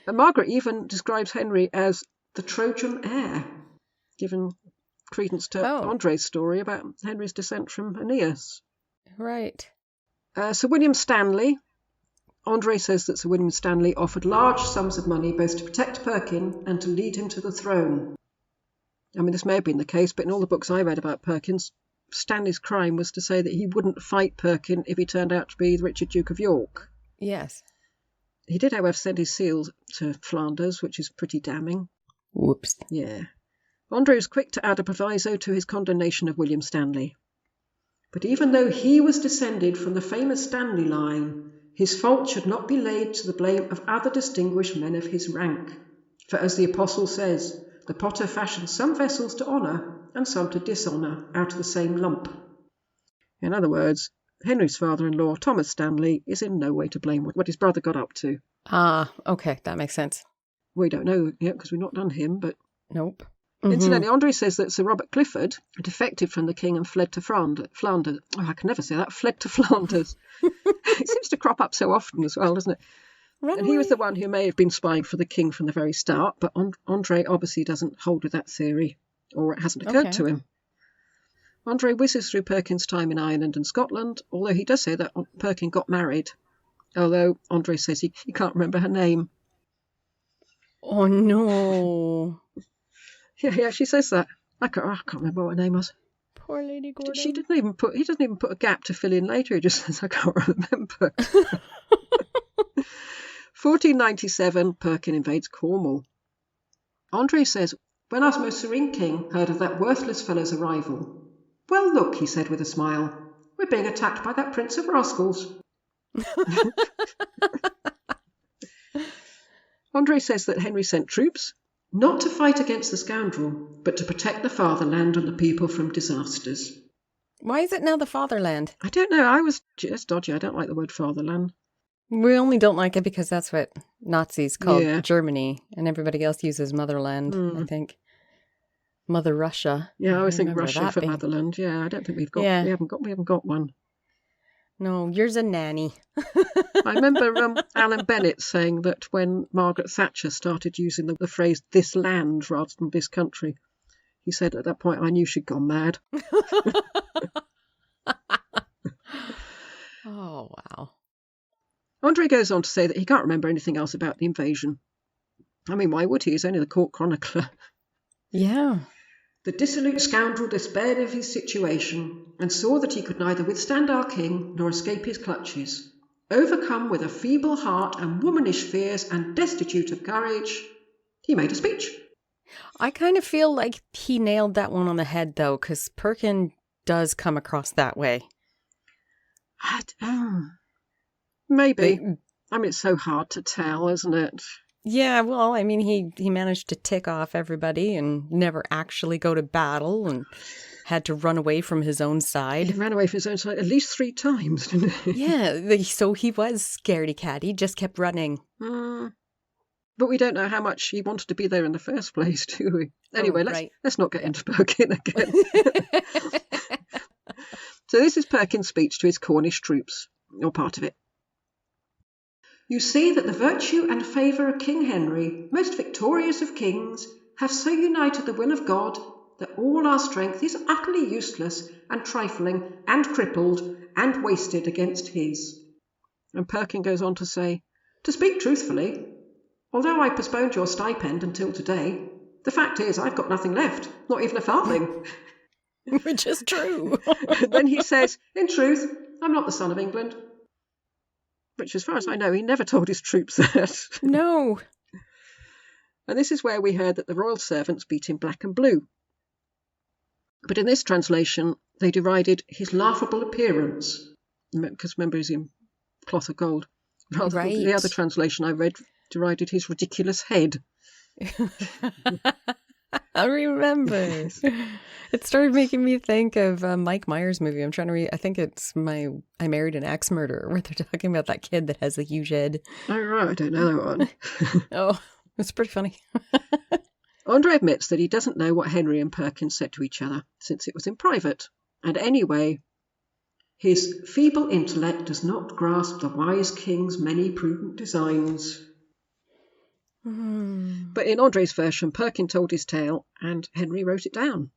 And Margaret even describes Henry as the Trojan heir, given credence to André's story about Henry's descent from Aeneas. Right. Sir William Stanley. André says that Sir William Stanley offered large sums of money both to protect Perkin and to lead him to the throne. I mean, this may have been the case, but in all the books I read about Perkins, Stanley's crime was to say that he wouldn't fight Perkin if he turned out to be the Richard, Duke of York. Yes. He did, however, send his seals to Flanders, which is pretty damning. Whoops. Yeah. André was quick to add a proviso to his condemnation of William Stanley. But even though he was descended from the famous Stanley line, his fault should not be laid to the blame of other distinguished men of his rank. For as the Apostle says, the potter fashioned some vessels to honour and some to dishonour out of the same lump. In other words, Henry's father-in-law, Thomas Stanley, is in no way to blame what his brother got up to. Ah, okay, that makes sense. We don't know yet because we've not done him, but... Nope. Incidentally, André says that Sir Robert Clifford defected from the king and fled to Flanders. Oh, I can never say that. Fled to Flanders. It seems to crop up so often as well, doesn't it? And he was the one who may have been spying for the king from the very start, but André obviously doesn't hold with that theory, or it hasn't occurred to him. André whizzes through Perkin's time in Ireland and Scotland, although he does say that Perkin got married, although André says he can't remember her name. Oh, no. Yeah, she says that. I can't remember what her name was. Poor Lady Gordon. He doesn't even put a gap to fill in later. He just says, I can't remember. 1497, Perkin invades Cornwall. André says, when our most serene king heard of that worthless fellow's arrival, well, look, he said with a smile, we're being attacked by that prince of rascals. André says that Henry sent troops, not to fight against the scoundrel, but to protect the fatherland and the people from disasters. Why is it now the fatherland? I don't know. It's dodgy. I don't like the word fatherland. We only don't like it because that's what Nazis called Germany, and everybody else uses motherland, I think. Mother Russia. Yeah, I always think Russia for motherland. Yeah, I don't think we haven't got one. No, yours a nanny. I remember Alan Bennett saying that when Margaret Thatcher started using the phrase this land rather than this country, he said at that point, I knew she'd gone mad. Oh, wow. André goes on to say that he can't remember anything else about the invasion. I mean, why would he? He's only the court chronicler. Yeah. The dissolute scoundrel despaired of his situation and saw that he could neither withstand our king nor escape his clutches. Overcome with a feeble heart and womanish fears and destitute of courage, he made a speech. I kind of feel like he nailed that one on the head, though, because Perkin does come across that way. Maybe. I mean, it's so hard to tell, isn't it? Yeah, well, I mean, he managed to tick off everybody and never actually go to battle and had to run away from his own side. He ran away from his own side at least 3 times, didn't he? Yeah, so he was scaredy cat. He just kept running. But we don't know how much he wanted to be there in the first place, do we? Anyway, let's not get into Perkin again. So this is Perkin's speech to his Cornish troops, or part of it. You see that the virtue and favour of King Henry, most victorious of kings, have so united the will of God that all our strength is utterly useless and trifling and crippled and wasted against his. And Perkin goes on to say, to speak truthfully, although I postponed your stipend until today, the fact is I've got nothing left, not even a farthing. Which is true. Then he says, in truth, I'm not the son of England. Which, as far as I know, he never told his troops that. No. And this is where we heard that the royal servants beat him black and blue. But in this translation, they derided his laughable appearance, because remember, he's in cloth of gold. Rather than the other translation I read derided his ridiculous head. I remember. It started making me think of a Mike Myers movie. I'm trying to read. I think it's I Married an Axe Murderer, where they're talking about that kid that has a huge head. Oh, right. I don't know that one. Oh, it's pretty funny. André admits that he doesn't know what Henry and Perkin said to each other, since it was in private. And anyway, his feeble intellect does not grasp the wise king's many prudent designs. But in André's version, Perkin told his tale and Henry wrote it down,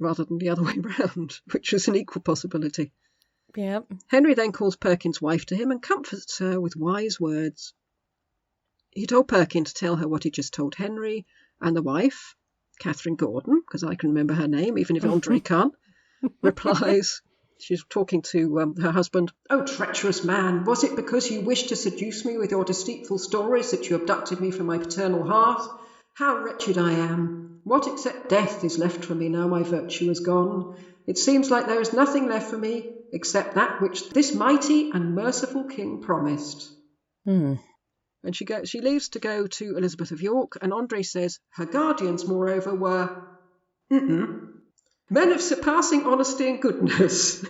rather than the other way round, which was an equal possibility. Yep. Henry then calls Perkin's wife to him and comforts her with wise words. He told Perkin to tell her what he just told Henry, and the wife, Catherine Gordon, because I can remember her name, even if André can't, replies... She's talking to her husband. Oh, treacherous man, was it because you wished to seduce me with your deceitful stories that you abducted me from my paternal hearth? How wretched I am! What except death is left for me now my virtue is gone? It seems like there is nothing left for me except that which this mighty and merciful king promised. And she leaves to go to Elizabeth of York, and André says her guardians, moreover, were... men of surpassing honesty and goodness.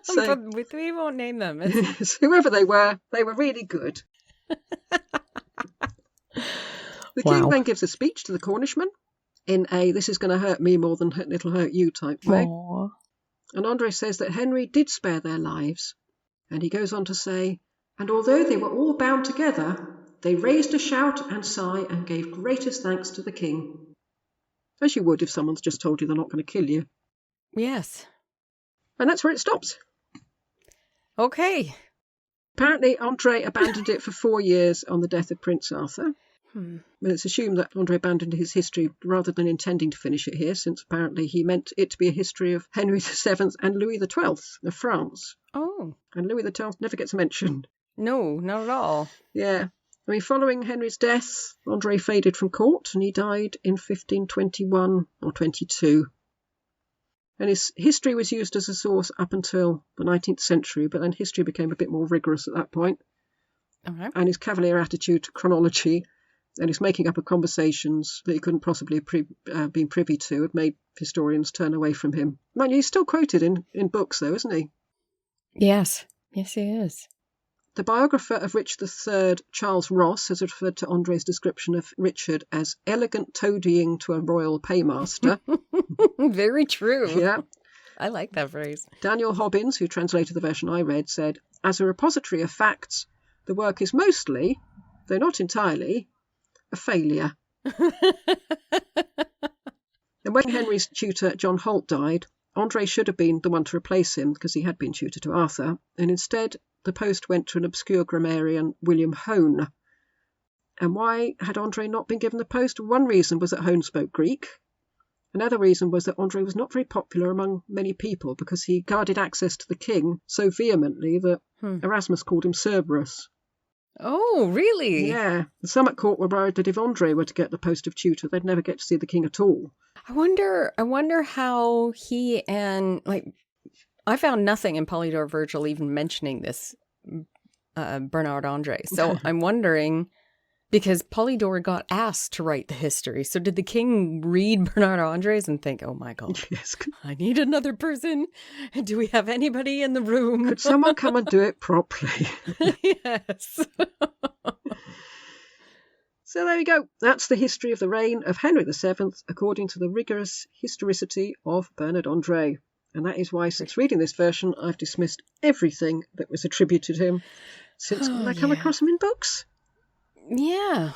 So, with me won't name them. Whoever they were really good. The king then gives a speech to the Cornishmen in a "this is going to hurt me more than it'll hurt you" type way. Aww. And André says that Henry did spare their lives. And he goes on to say, "And although they were all bound together, they raised a shout and sigh and gave greatest thanks to the king." As you would if someone's just told you they're not going to kill you. Yes. And that's where it stops. Okay. Apparently, André abandoned it for 4 years on the death of Prince Arthur. And it's assumed that André abandoned his history rather than intending to finish it here, since apparently he meant it to be a history of Henry VII and Louis XII of France. Oh. And Louis XII never gets mentioned. No, not at all. Yeah. I mean, following Henry's death, André faded from court and he died in 1521 or 22. And his history was used as a source up until the 19th century, but then history became a bit more rigorous at that point. Okay. And his cavalier attitude to chronology and his making up of conversations that he couldn't possibly have been privy to had made historians turn away from him. Mind you, he's still quoted in books, though, isn't he? Yes. Yes, he is. The biographer of Richard III, Charles Ross, has referred to André's description of Richard as elegant toadying to a royal paymaster. Very true. Yeah. I like that phrase. Daniel Hobbins, who translated the version I read, said, "As a repository of facts, the work is mostly, though not entirely, a failure." And when Henry's tutor, John Holt, died, André should have been the one to replace him because he had been tutor to Arthur, and instead the post went to an obscure grammarian, William Hone. And why had André not been given the post? One reason was that Hone spoke Greek. Another reason was that André was not very popular among many people because he guarded access to the king so vehemently that Erasmus called him Cerberus. Oh, really? Yeah. Some at court were worried that if André were to get the post of tutor, they'd never get to see the king at all. I wonder how he and, I found nothing in Polydore Vergil even mentioning this Bernard André. So I'm wondering, because Polydore got asked to write the history, so did the king read Bernard André's and think, oh my God, yes, I need another person? Do we have anybody in the room? Could someone come and do it properly? Yes. So there we go. That's the history of the reign of Henry VII, according to the rigorous historicity of Bernard André. And that is why, since reading this version, I've dismissed everything that was attributed to him since I come across him in books. Yeah.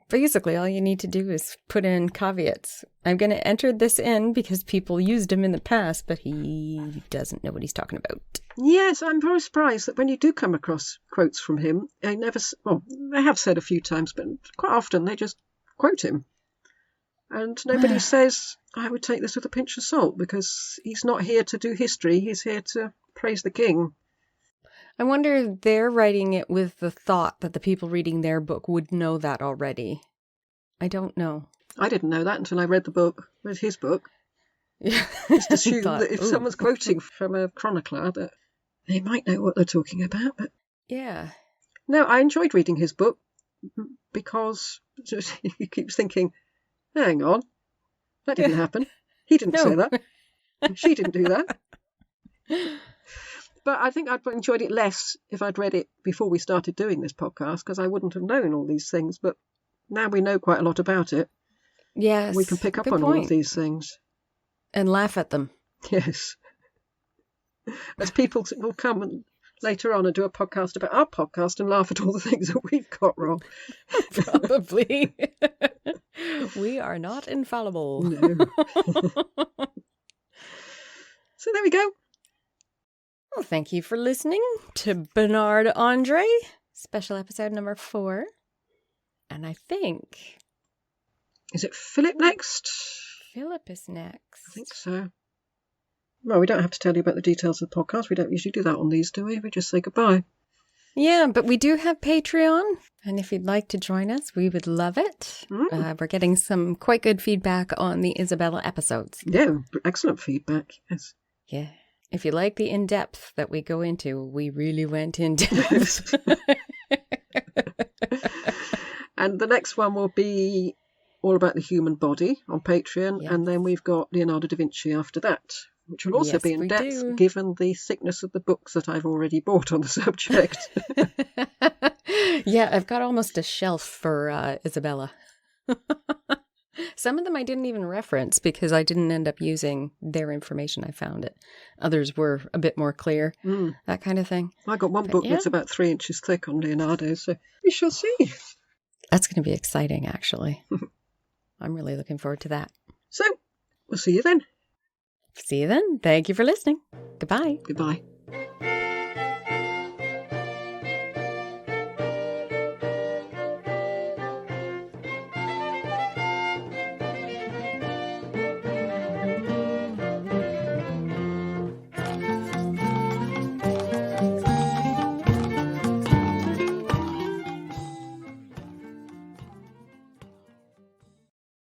Basically, all you need to do is put in caveats. I'm going to enter this in because people used him in the past, but he doesn't know what he's talking about. Yes, I'm very surprised that when you do come across quotes from him, they have said a few times, but quite often they just quote him. And nobody says, I would take this with a pinch of salt, because he's not here to do history, he's here to praise the king. I wonder if they're writing it with the thought that the people reading their book would know that already. I don't know. I didn't know that until I read his book. Yeah. Just assume that if someone's quoting from a chronicler, that they might know what they're talking about. But yeah. No, I enjoyed reading his book because he keeps thinking, hang on, that didn't happen. He didn't say that. She didn't do that. But I think I'd enjoyed it less if I'd read it before we started doing this podcast, because I wouldn't have known all these things. But now we know quite a lot about it. Yes. We can pick up on all of these things. And laugh at them. Yes. As people will come and later on and do a podcast about our podcast and laugh at all the things that we've got wrong. Probably. We are not infallible. No. So there we go. Well, thank you for listening to Bernard André, special episode number 4. And I think... Is it Philip next? Philip is next. I think so. Well, we don't have to tell you about the details of the podcast. We don't usually do that on these, do we? We just say goodbye. Yeah, but we do have Patreon. And if you'd like to join us, we would love it. We're getting some quite good feedback on the Isabella episodes. Yeah, excellent feedback. Yes. Yeah. If you like the in-depth that we go into, we really went in-depth. And the next one will be all about the human body on Patreon. Yes. And then we've got Leonardo da Vinci after that. which will also be in depth given the thickness of the books that I've already bought on the subject. Yeah, I've got almost a shelf for Isabella. Some of them I didn't even reference because I didn't end up using their information. I found it. Others were a bit more clear, that kind of thing. I got one book that's about 3 inches thick on Leonardo, so we shall see. That's going to be exciting, actually. I'm really looking forward to that. So, we'll see you then. See you then. Thank you for listening. Goodbye. Goodbye.